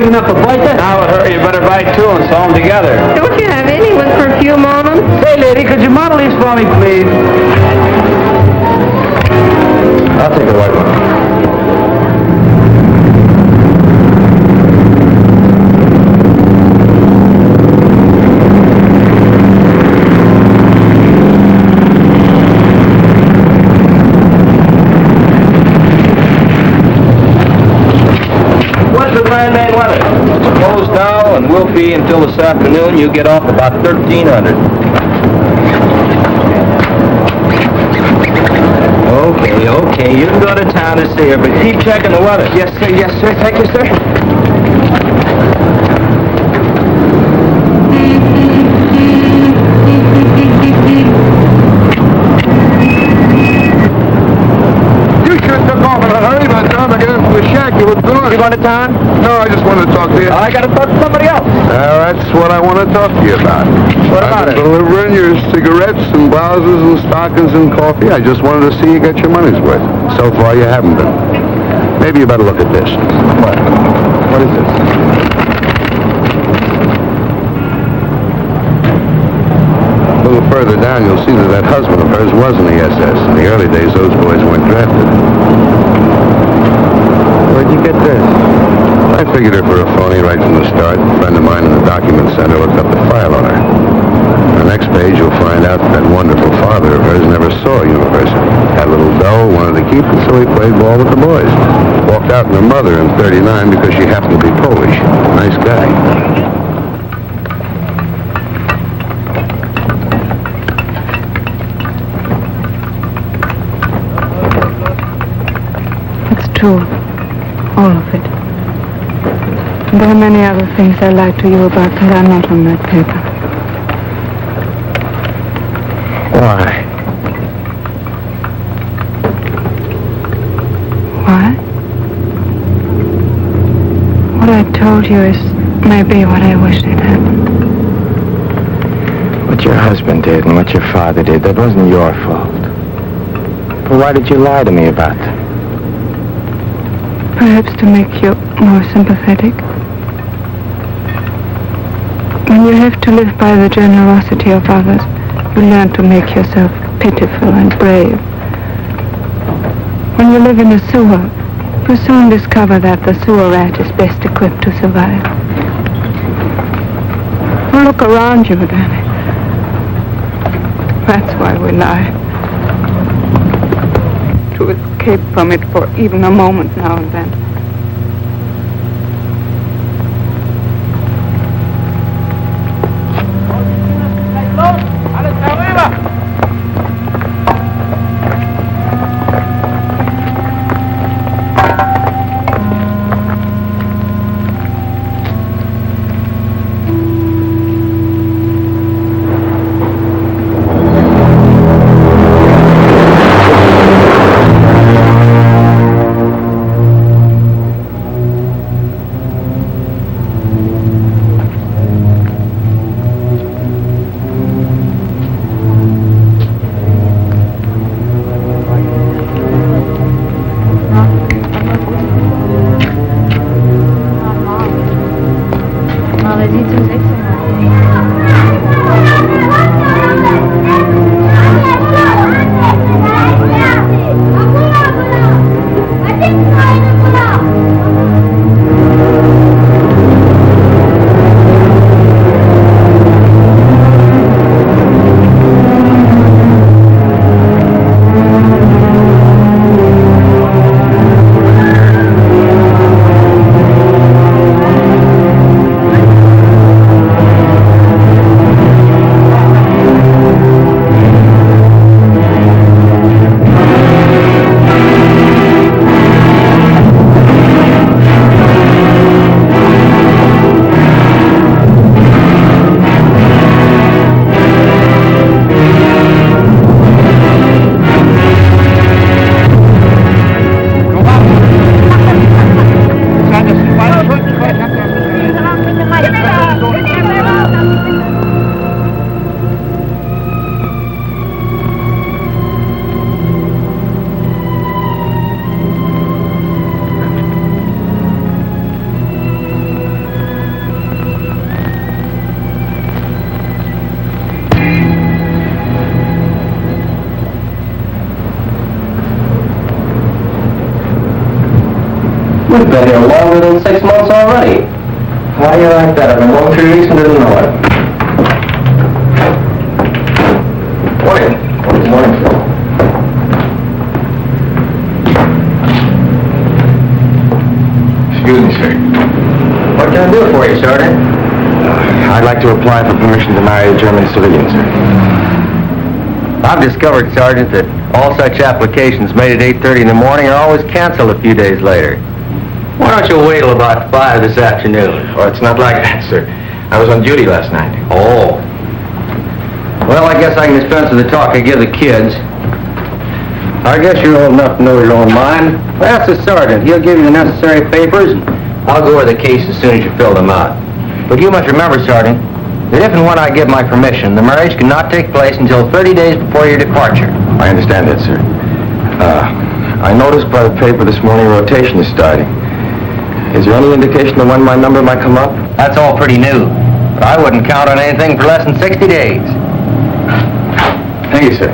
enough to bite that? Now, hurry, you better bite two and sew them together. Don't you have any with perfume on them? Hey, lady, could you model these for me, please? I'll take the white one. And will be until this afternoon. You get off about 1300. Okay, you can go to town to see her, but keep checking the weather. Yes, sir. Thank you, sir. You going to town? No, I just wanted to talk to you. I got to talk to somebody else. That's what I want to talk to you about. What about it? Delivering your cigarettes and blouses and stockings and coffee. I just wanted to see you get your money's worth. So far, you haven't been. Maybe you better look at this. What is this? A little further down, you'll see that husband of hers was in the SS. In the early days, those boys weren't drafted. Where'd you get this? I figured her for a phony right from the start. A friend of mine in the document center looked up the file on her. On the next page, you'll find out that wonderful father of hers never saw a university. Had a little dough, wanted to keep it, so he played ball with the boys. Walked out on her mother in 39 because she happened to be Polish. Nice guy. It's true. All of it. There are many other things I lied to you about that are not on that paper. Why? Why? What I told you is maybe what I wished had happened. What your husband did and what your father did, that wasn't your fault. But why did you lie to me about them? Perhaps to make you more sympathetic. When you have to live by the generosity of others, you learn to make yourself pitiful and brave. When you live in a sewer, you soon discover that the sewer rat is best equipped to survive. Well, look around you, Danny. That's why we lie. To escape from it for even a moment now and then. We've been here longer than 6 months already. Why are you like that? I've been going 3 weeks and didn't know it. Morning. Good morning, sir. Excuse me, sir. What can I do for you, Sergeant? I'd like to apply for permission to marry a German civilian, sir. I've discovered, Sergeant, that all such applications made at 8:30 in the morning are always canceled a few days later. Why don't you wait till about 5 this afternoon? Oh, it's not like that, sir. I was on duty last night. Oh. Well, I guess I can dispense with the talk I give the kids. I guess you're old enough to know your own mind. Well, ask the sergeant. He'll give you the necessary papers, and I'll go over the case as soon as you fill them out. But you must remember, Sergeant, that if and when I give my permission, the marriage cannot take place until 30 days before your departure. I understand that, sir. I noticed by the paper this morning rotation is starting. Is there any indication of when my number might come up? That's all pretty new, but I wouldn't count on anything for less than 60 days. Thank you, sir.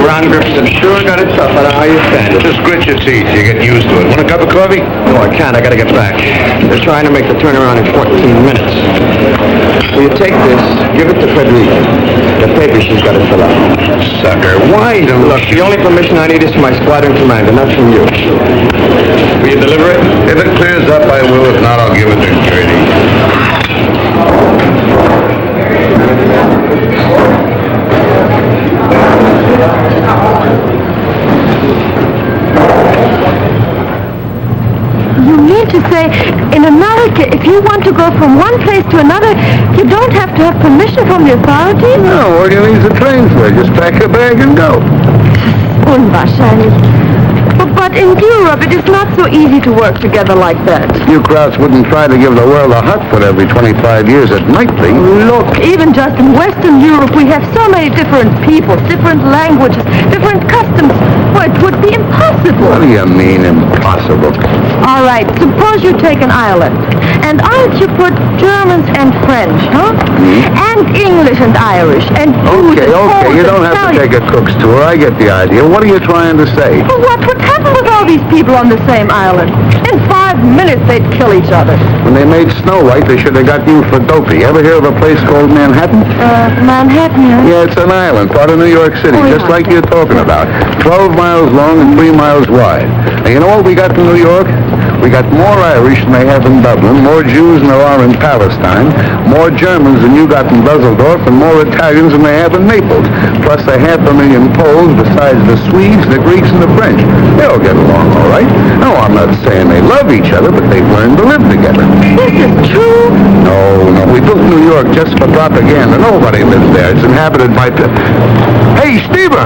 Ground grips have sure got it tough. I don't know how you stand it. Just grit your teeth. You're getting used to it. Want a cup of coffee? No, I can't. I gotta get back. They're trying to make the turnaround in 14 minutes. Will you take this, give it to Frederica. The paper she's got to fill out. Sucker, why don't... Look, the only permission I need is from my squadron commander, not from you. Will you deliver it? If it clears up, I will. If not, I'll give it to Gertie. You mean to say, in America, if you want to go from one place to another, you don't have to have permission from the authorities? No, what do you need the train for? Just pack a bag and go. Unwahrscheinlich. But in Europe, it is not so easy to work together like that. You Krauts wouldn't try to give the world a hot foot every 25 years. It might be. Look, even just in Western Europe, we have so many different people, different languages, different customs. Well, it would be impossible. What do you mean, impossible? All right, suppose you take an island. And aren't you put Germans and French, huh? And English and Irish and Jews and Poles You don't and have to Italians. take a cook's tour. I get the idea. What are you trying to say? Well, what would happen with all these people on the same island? In 5 minutes, they'd kill each other. When they made Snow White, they should have got you for dopey. Ever hear of a place called Manhattan? Manhattan, yes? Yeah, it's an island, part of New York City, just like you're talking about. 12 miles long and 3 miles wide. And you know what we got in New York? We got more Irish than they have in Dublin, more Jews than there are in Palestine, more Germans than you got in Dusseldorf, and more Italians than they have in Naples. Plus 500,000 Poles besides the Swedes, the Greeks, and the French. They all get along all right. No, I'm not saying they love each other, but they've learned to live together. This is true? No. We built New York just for propaganda. Nobody lives there. It's inhabited by... Hey, Stever!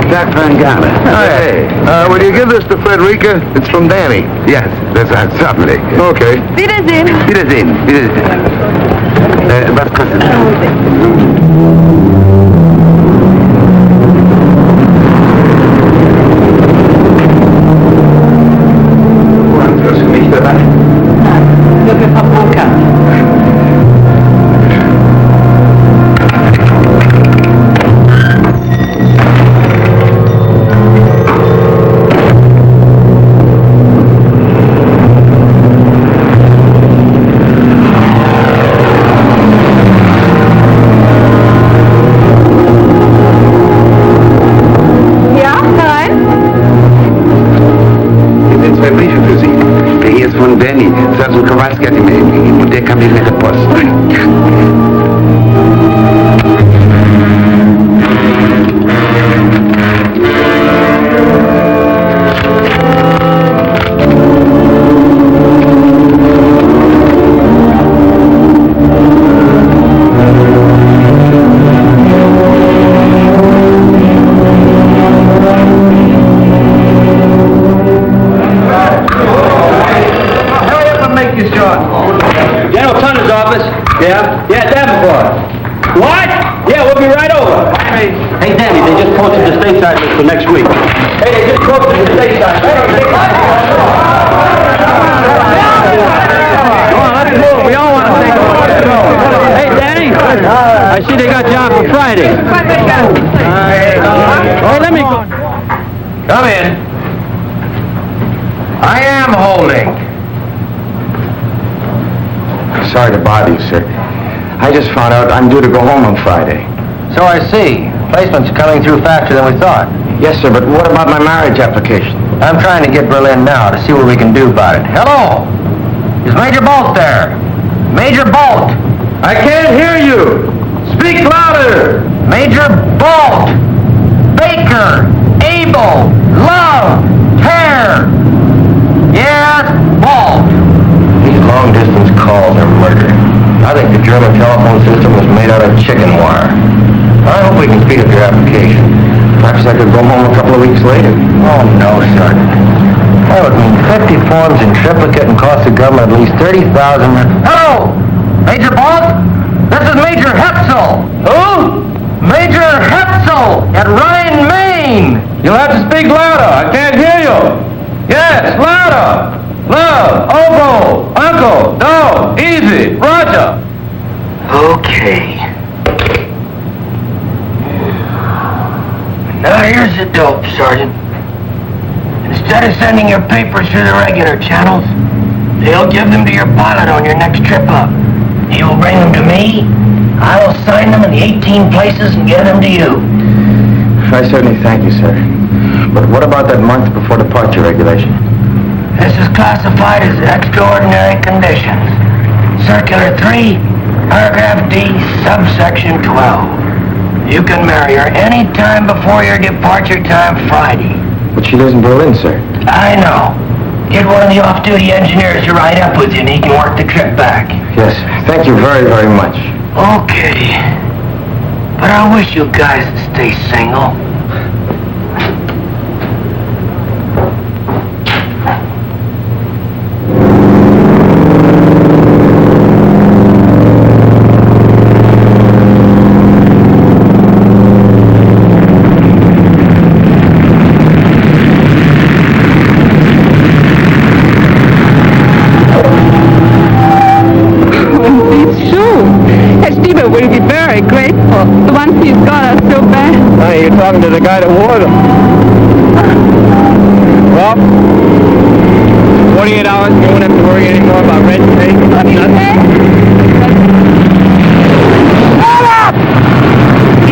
Jack Van Gala. Hey, will you give this to Frederica? It's from Danny. Yes, that's somebody. Okay. Wiedersehen. Wiedersehen. Was kostet das? Hast du mich dabei? Nein, nur für Paprika. Von Danny, Sergeant Kowalski hat ihn mir gegeben und der kam mir mit der Post. Yeah, Davenport. What? Yeah, we'll be right over. Hey, Danny, they just posted the stateside list for next week. Hey, they just posted the stateside list. Come in. I am holding. Sorry to bother you, sir. I just found out I'm due to go home on Friday. So I see. Placement's coming through faster than we thought. Yes, sir, but what about my marriage application? I'm trying to get Berlin now to see what we can do about it. Hello! Is Major Bolt there? Major Bolt! I can't hear you. Speak louder. Major Bolt! Baker! Abel! Love! Hare! Yes, Bolt! These long-distance calls are murder. I think the German telephone system was made out of chicken wire. I hope we can speed up your application. Perhaps I could go home a couple of weeks later. Oh, no, Sergeant. That would mean 50 forms in triplicate and cost the government at least $30,000. Hello! Major Bolt? This is Major Hetzel. Who? Major Hetzel at Rhine, Maine. You'll have to speak louder. I can't hear you. Yes, louder. Love, oboe, uncle, dog, easy, Roger. Okay. Now here's the dope, Sergeant. Instead of sending your papers through the regular channels, they'll give them to your pilot on your next trip up. He will bring them to me. I will sign them in the 18 places and get them to you. I certainly thank you, sir. But what about that month before departure regulation? This is classified as extraordinary conditions. Circular 3, paragraph D, subsection 12. You can marry her any time before your departure time Friday. But she lives in Berlin, sir. I know. Get one of the off-duty engineers to ride up with you and he can work the trip back. Yes, thank you very, very much. Okay. But I wish you guys would stay single. Will be very grateful. The ones he's got are so bad. Hey, you're talking to the guy that wore them. Well, 48 hours, you won't have to worry anymore about rent pay. Nothing. Hold up!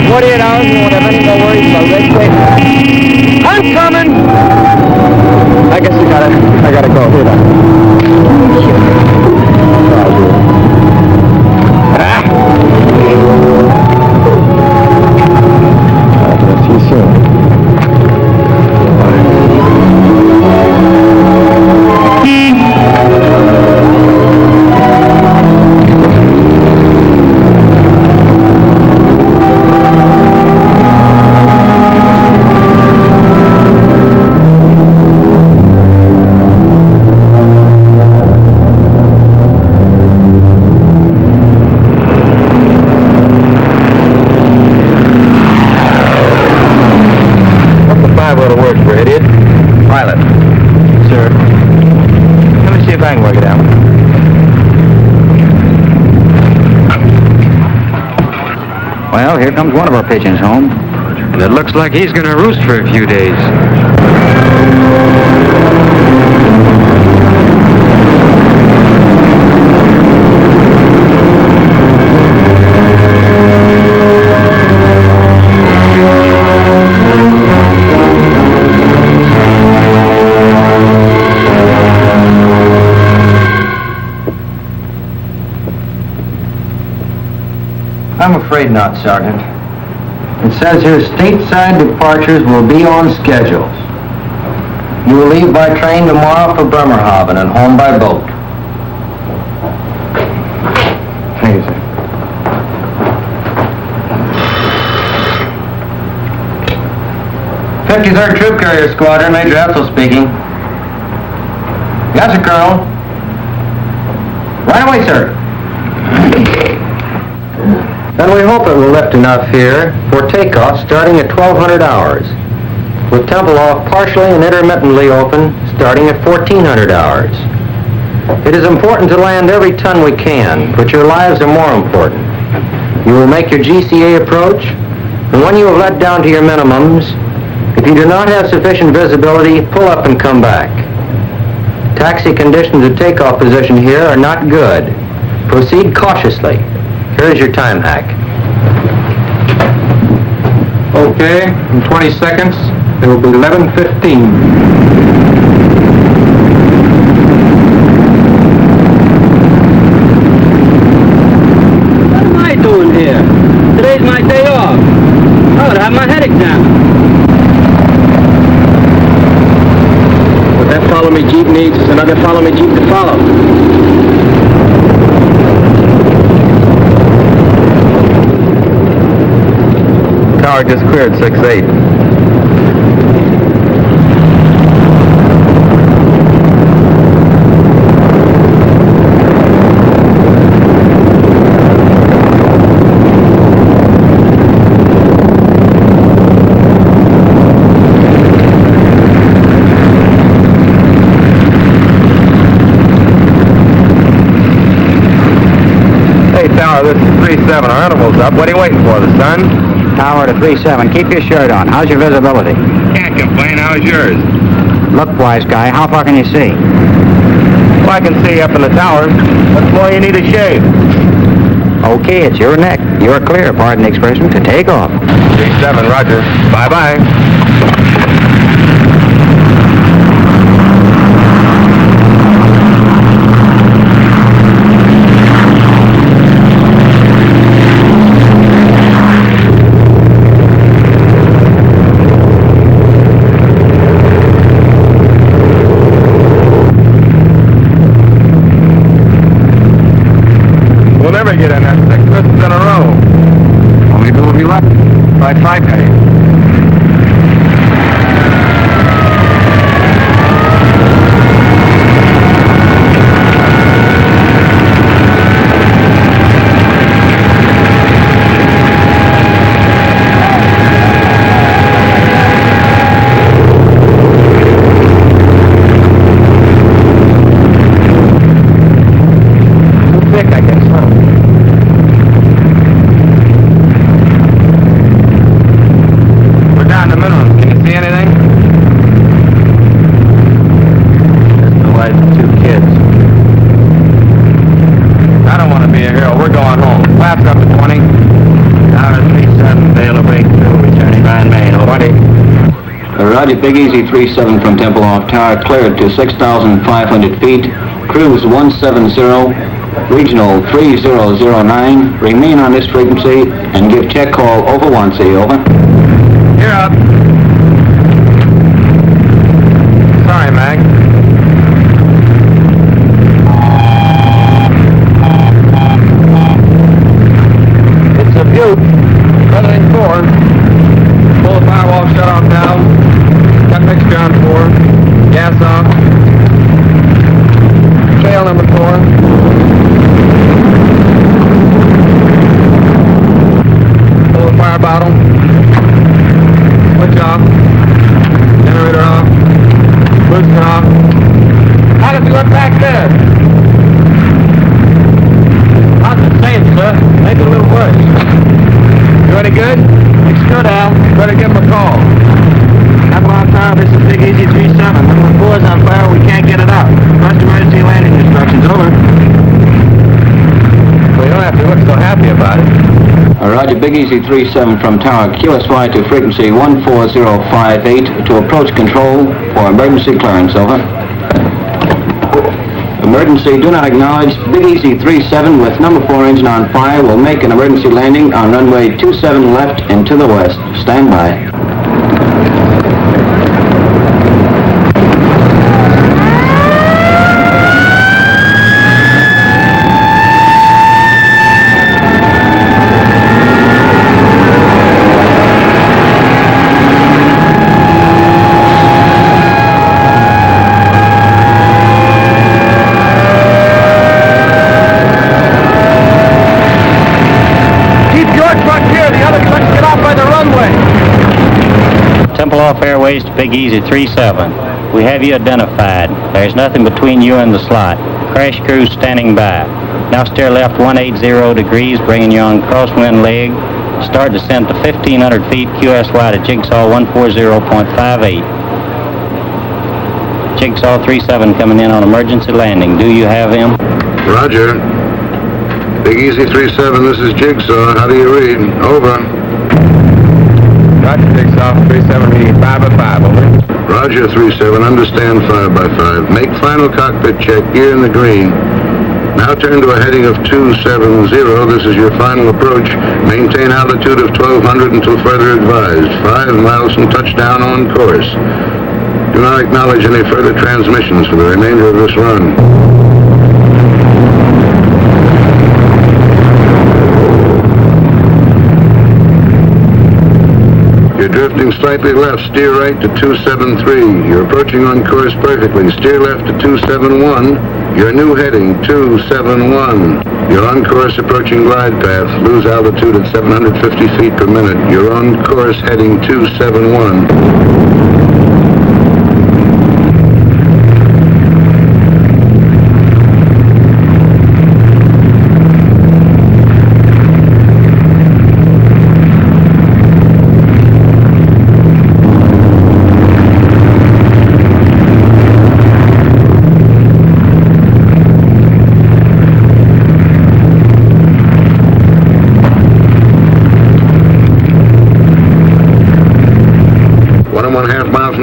48 hours, you won't have any more worries about rent pay. I'm coming! I guess I gotta go. Here, See you soon. Well, here comes one of our pigeons home. And it looks like he's going to roost for a few days. I'm afraid not, Sergeant. It says here stateside departures will be on schedules. You will leave by train tomorrow for Bremerhaven and home by boat. Thank you, sir. '53rd Troop Carrier Squadron, Major Hetzel speaking. Yes, sir, Colonel. Right away, sir. Then we hope it will lift enough here for takeoff starting at 1200 hours, with Tempelhof partially and intermittently open starting at 1400 hours. It is important to land every ton we can, but your lives are more important. You will make your GCA approach, and when you have let down to your minimums, If you do not have sufficient visibility, pull up and come back. Taxi conditions at takeoff position here are not good. Proceed cautiously. Here's your time hack. Okay, in 20 seconds, it will be 11:15. What am I doing here? Today's my day off. I would have my head examined. What that follow-me Jeep needs is another follow-me Jeep to follow. Tower just cleared 6-8. Hey, Tower, this is 3-7. Our interval's up. What are you waiting for, the sun? Tower to 3-7. Keep your shirt on. How's your visibility? Can't complain. How's yours? Look, wise guy, how far can you see? Well, I can see up in the tower. What more you need a shave? Okay, it's your neck. You're clear, pardon the expression, to take off. 3-7, roger. Bye-bye. Get in that 6 misses in a row. How many bill have you left? By 5 pennies. Roger, Big Easy 3-7 from Tempelhof Tower, cleared to 6,500 feet, cruise 170, regional 3009, remain on this frequency and give check call over 1C, over. You're up. Sorry, Mac. It's a Butte, feathering 4. Pull the firewall shut off now. Got mixture on 4. Gas off. Tail number 4. Pull the fire bottle. Switch off. Generator off. Booster off. How did you look back there? Not the same, sir. Maybe a little worse. You any good? It's good, Al. Better give him a call. Avalon Tower, this is Big Easy 3-7. Number 4 is on fire. We can't get it out. First emergency landing instructions. Over. Well, you don't have to look so happy about it. Roger, Big Easy 3-7 from Tower, QSY to frequency 14058 to approach control for emergency clearance, over. Emergency, do not acknowledge. Big Easy 3-7 with number 4 engine on fire will make an emergency landing on runway 27 left and to the west. Stand by. Tempelhof Airways to Big Easy 3-7. We have you identified. There's nothing between you and the slot. Crash crew standing by. Now steer left 180 degrees, bringing you on crosswind leg. Start descent to 1,500 feet, QSY to Jigsaw 140.58. Jigsaw 37 coming in on emergency landing. Do you have him? Roger. Big Easy 37, this is Jigsaw. How do you read? Over. Roger, Jigsaw 37, reading 5 by 5, over. Roger, 37, understand 5 by 5. Make final cockpit check, gear in the green. Now turn to a heading of 270. This is your final approach. Maintain altitude of 1,200 until further advised. 5 miles from touchdown on course. Do not acknowledge any further transmissions for the remainder of this run. You're drifting slightly left. Steer right to 273. You're approaching on course perfectly. Steer left to 271. Your new heading, 271. You're on course approaching glide path. Lose altitude at 750 feet per minute. You're on course heading 271.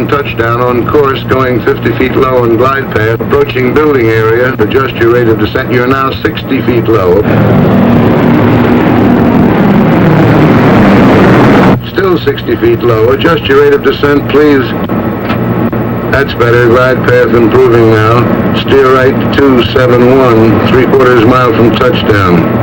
Touchdown on course, going 50 feet low on glide path, approaching building area. Adjust your rate of descent. You're now 60 feet low. Still 60 feet low. Adjust your rate of descent, please. That's better. Glide path improving now. Steer right 271, 3/4 mile from touchdown.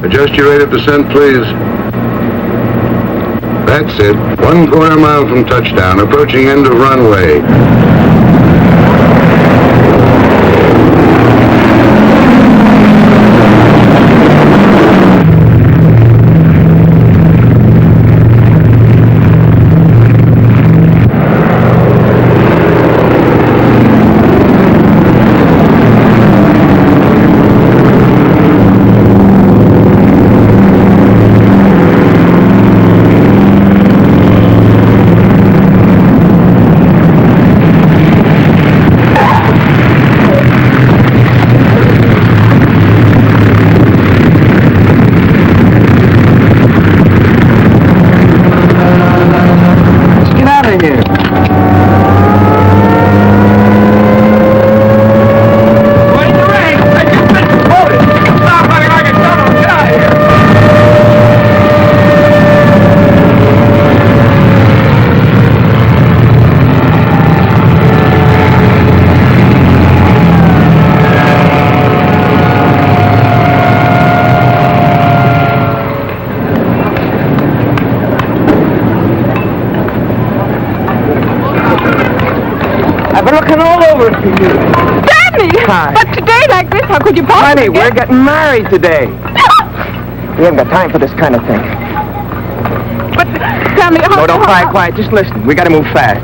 Adjust your rate of descent, please. That's it. 1/4 mile from touchdown, approaching end of runway. Hi. But today like this, how could you possibly Honey, we're getting married today. We haven't got time for this kind of thing. But, Sammy, No, don't quiet. Just listen. We gotta move fast.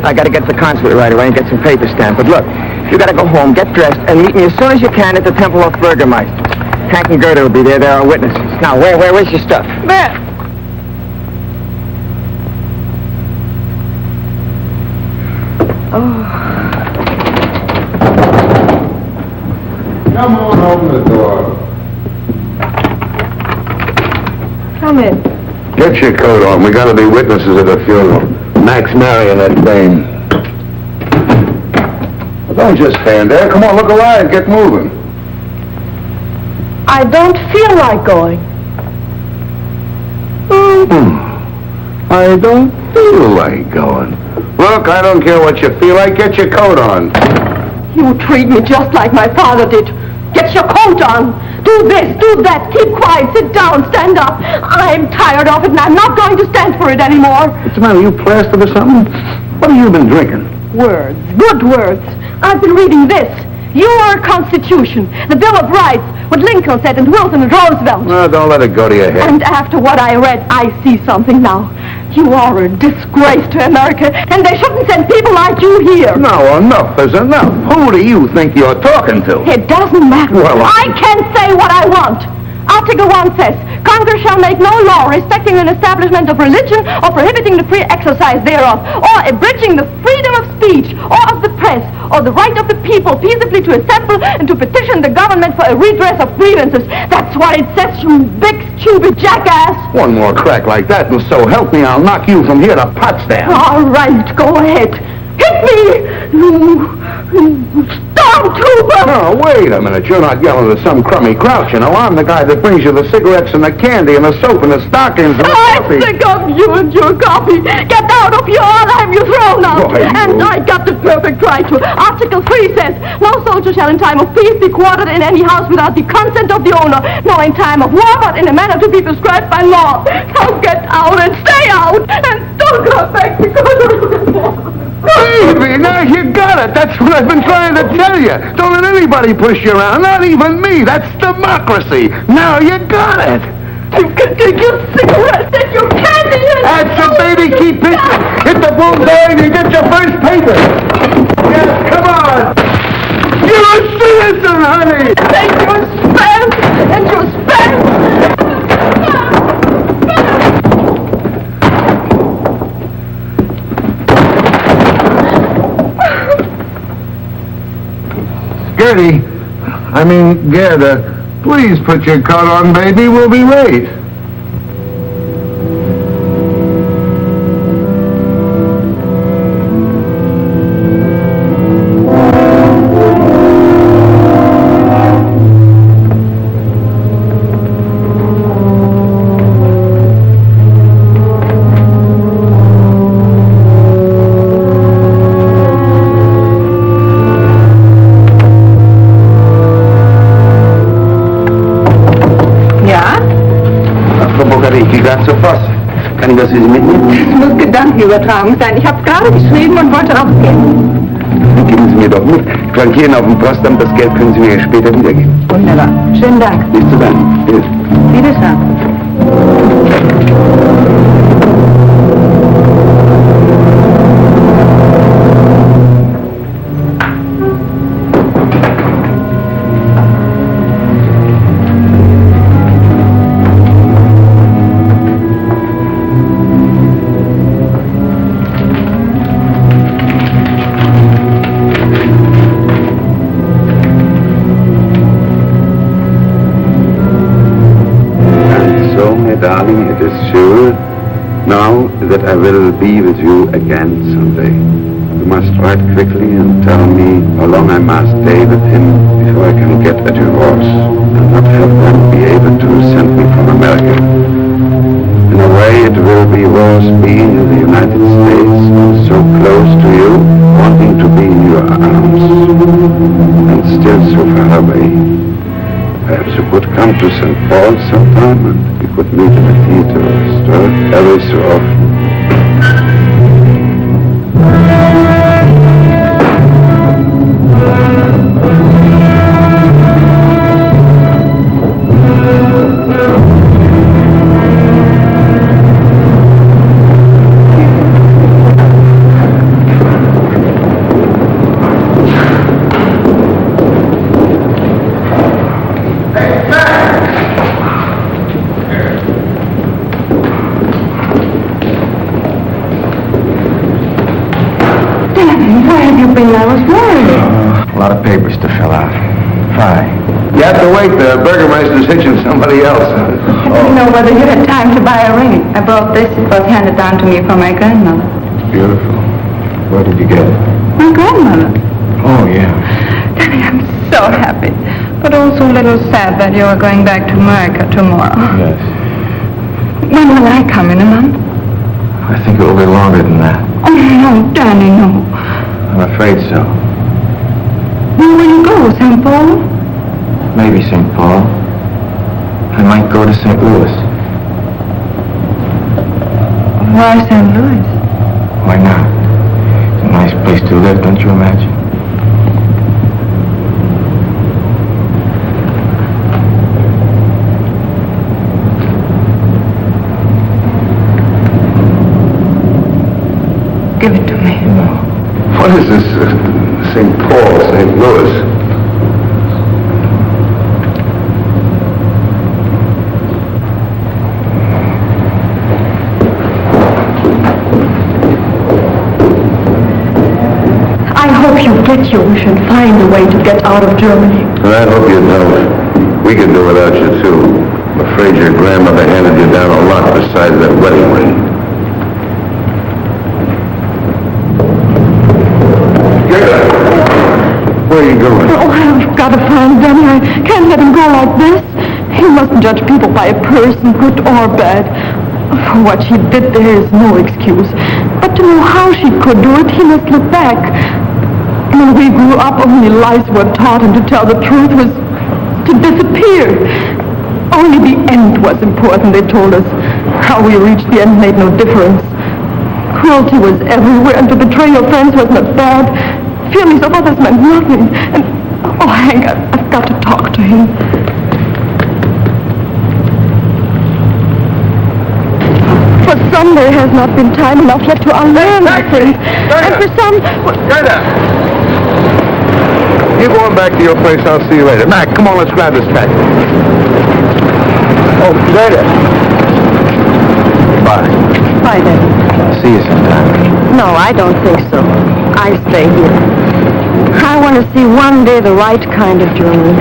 I gotta get to the consulate right away and get some paper stamped. But look, you gotta go home, get dressed, and meet me as soon as you can at the Temple of Burgermeister. Hank and Gerda will be there. They're our witnesses. Now, where's your stuff? There. Oh. Come on, open the door. Come in. Get your coat on. We gotta be witnesses at the funeral. Max marrying that dame. Well, don't just stand there. Come on, look alive. Get moving. I don't feel like going. I don't feel like going. Look, I don't care what you feel like. Get your coat on. You treat me just like my father did. Get your coat on. Do this, do that. Keep quiet. Sit down. Stand up. I'm tired of it, and I'm not going to stand for it anymore. What's the matter? You plastered or something? What have you been drinking? Words. Good words. I've been reading this. Your Constitution, the Bill of Rights, what Lincoln said and Wilson and Roosevelt. Well, don't let it go to your head. And after what I read, I see something now. You are a disgrace to America, and they shouldn't send people like you here. No, enough is enough. Who do you think you're talking to? It doesn't matter. Well, I can say what I want. Article 1 says, Congress shall make no law respecting an establishment of religion or prohibiting the free exercise thereof, or abridging the freedom of speech or of the press, or the right of the people peaceably to assemble and to petition the government for a redress of grievances. That's what it says, you big, stupid jackass. One more crack like that, and so help me, I'll knock you from here to Potsdam. All right, go ahead. Hit me, you stormtrooper! No, wait a minute. You're not yelling at some crummy grouch, you know. I'm the guy that brings you the cigarettes and the candy and the soap and the stockings and the coffee. I'm sick of you and your coffee. Get out of here, I'll have you thrown out. Why, and I got the perfect right to. Article 3 says, no soldier shall in time of peace be quartered in any house without the consent of the owner, nor in time of war, but in a manner to be prescribed by law. Now get out and stay out, and don't come back because of the Baby, now you got it. That's what I've been trying to tell you. Don't let anybody push you around, not even me. That's democracy. Now you got it. You can take your cigarettes and your candy and... That's it, baby. Keep pitching. Hit the boom there and you get your first paper. Yes, come on. You're a citizen, honey. Take your spam and your spam. Gerda, please put your coat on, baby. We'll be late. Kann ich das für Sie mitnehmen? Es muss Gedankenübertragung sein. Ich habe gerade geschrieben und wollte rausgehen. Dann geben Sie mir doch mit. Flankieren auf dem Postamt, das Geld können Sie mir später wiedergeben. Wunderbar. Schönen Dank. Nicht zu danken. Bitte. Wiedersehen. Darling, it is sure now that I will be with you again someday. You must write quickly and tell me how long I must stay with him before I can get a divorce and not have them be able to send me from America. In a way, it will be worse being in the United States, so close to you, wanting to be in your arms, and still so far away. Perhaps you could come to St. Paul sometime and we could meet in a theater or store every so often. I was worried. A lot of papers to fill out. Fine. You have to wait. The burgermeister's hitching somebody else. I didn't know whether you had time to buy a ring. I brought this. It was handed down to me from my grandmother. Beautiful. Where did you get it? My grandmother. Oh, yeah. Daddy, I'm so happy. But also a little sad that you are going back to America tomorrow. Yes. When will I come? In a month? I think it will be longer than that. Oh, no, Danny, no. I'm afraid so. Where will you go? St. Paul? Maybe St. Paul. I might go to St. Louis. Why St. Louis? Why not? It's a nice place to live, don't you imagine? Give it to me. What is this, St. Paul, St. Louis? I hope you get your wish and find a way to get out of Germany. And I hope you don't. We could do without you, too. I'm afraid your grandmother handed you down a lot besides that wedding ring. Where are you going? Oh, I've got to find Danny. I can't let him go like this. He mustn't judge people by a person, good or bad. For what she did, there is no excuse. But to know how she could do it, he must look back. When we grew up, only lies were taught, and to tell the truth was to disappear. Only the end was important, they told us. How we reached the end made no difference. Cruelty was everywhere, and to betray your friends was not bad. Feelings of others meant nothing. And, oh, Hank, I've got to talk to him. For some, there has not been time enough yet to unlearn my things. And for some... You going back to your place, I'll see you later. Mac, come on, let's grab this taxi. Oh, later. Bye. Bye, then. See you sometime. No, I don't think so. I stay here. I want to see one day the right kind of Germany.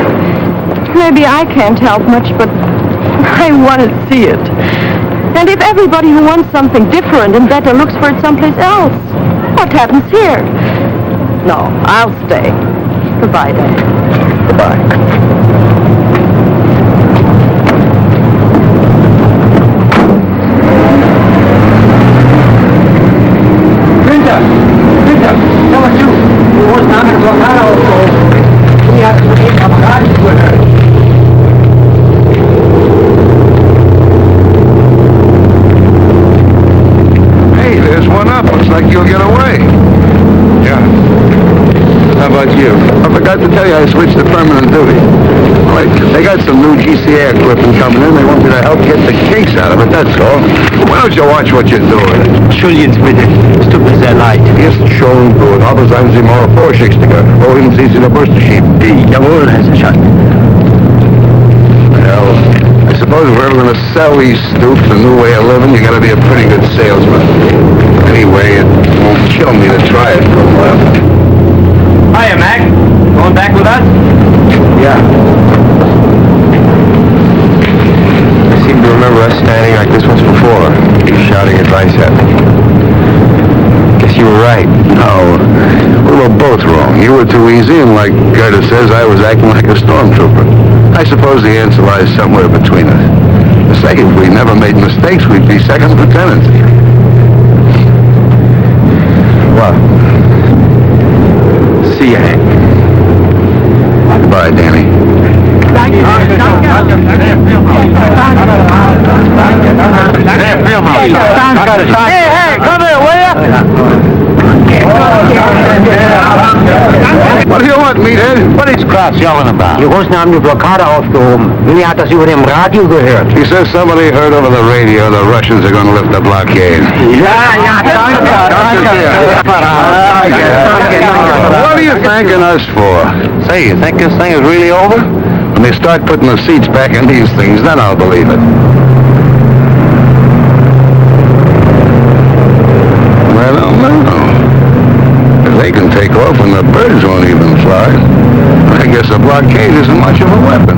Maybe I can't help much, but I want to see it. And if everybody who wants something different and better looks for it someplace else, what happens here? No, I'll stay. Goodbye, then. Goodbye. Hey, there's one up. Looks like you'll get away. Yeah. How about you? I forgot to tell you I switched to permanent duty. Wait, they got some new GCA equipment coming in. They want me to help get the kinks out of it, that's all. Why don't you watch what you're doing? Entschuldigen Sie bitte, es tut mir sehr leid. Ist schon gut, aber seien Sie mal vorsichtiger. Wohin Sie in der Bürste schieben? Jawohl, Herr Well, I suppose if we're ever going to sell these stoops a new way of living, you got to be a pretty good salesman. Anyway, it won't kill me to try it for a while. Hiya, Mac. Going back with us? Yeah. I seem to remember us standing like this once before, shouting advice at me. Guess you were right. No, we were both wrong. You were too easy, and like Gerda says, I was acting like a stormtrooper. I suppose the answer lies somewhere between us. Say, if we never made mistakes, we'd be second lieutenants. What? See you, Hank. Goodbye, Danny. Hey, come here, will you? What do you want, meathead? What is Kraus yelling about? Die Russen haben die Blockade aufgehoben. Willi hat das über dem Radio gehört. He says somebody heard over the radio the Russians are going to lift the blockade. What are you thanking us for? Say, you think this thing is really over? When they start putting the seats back in these things, then I'll believe it. I don't know. If they can take off when the birds won't even fly, I guess a blockade isn't much of a weapon.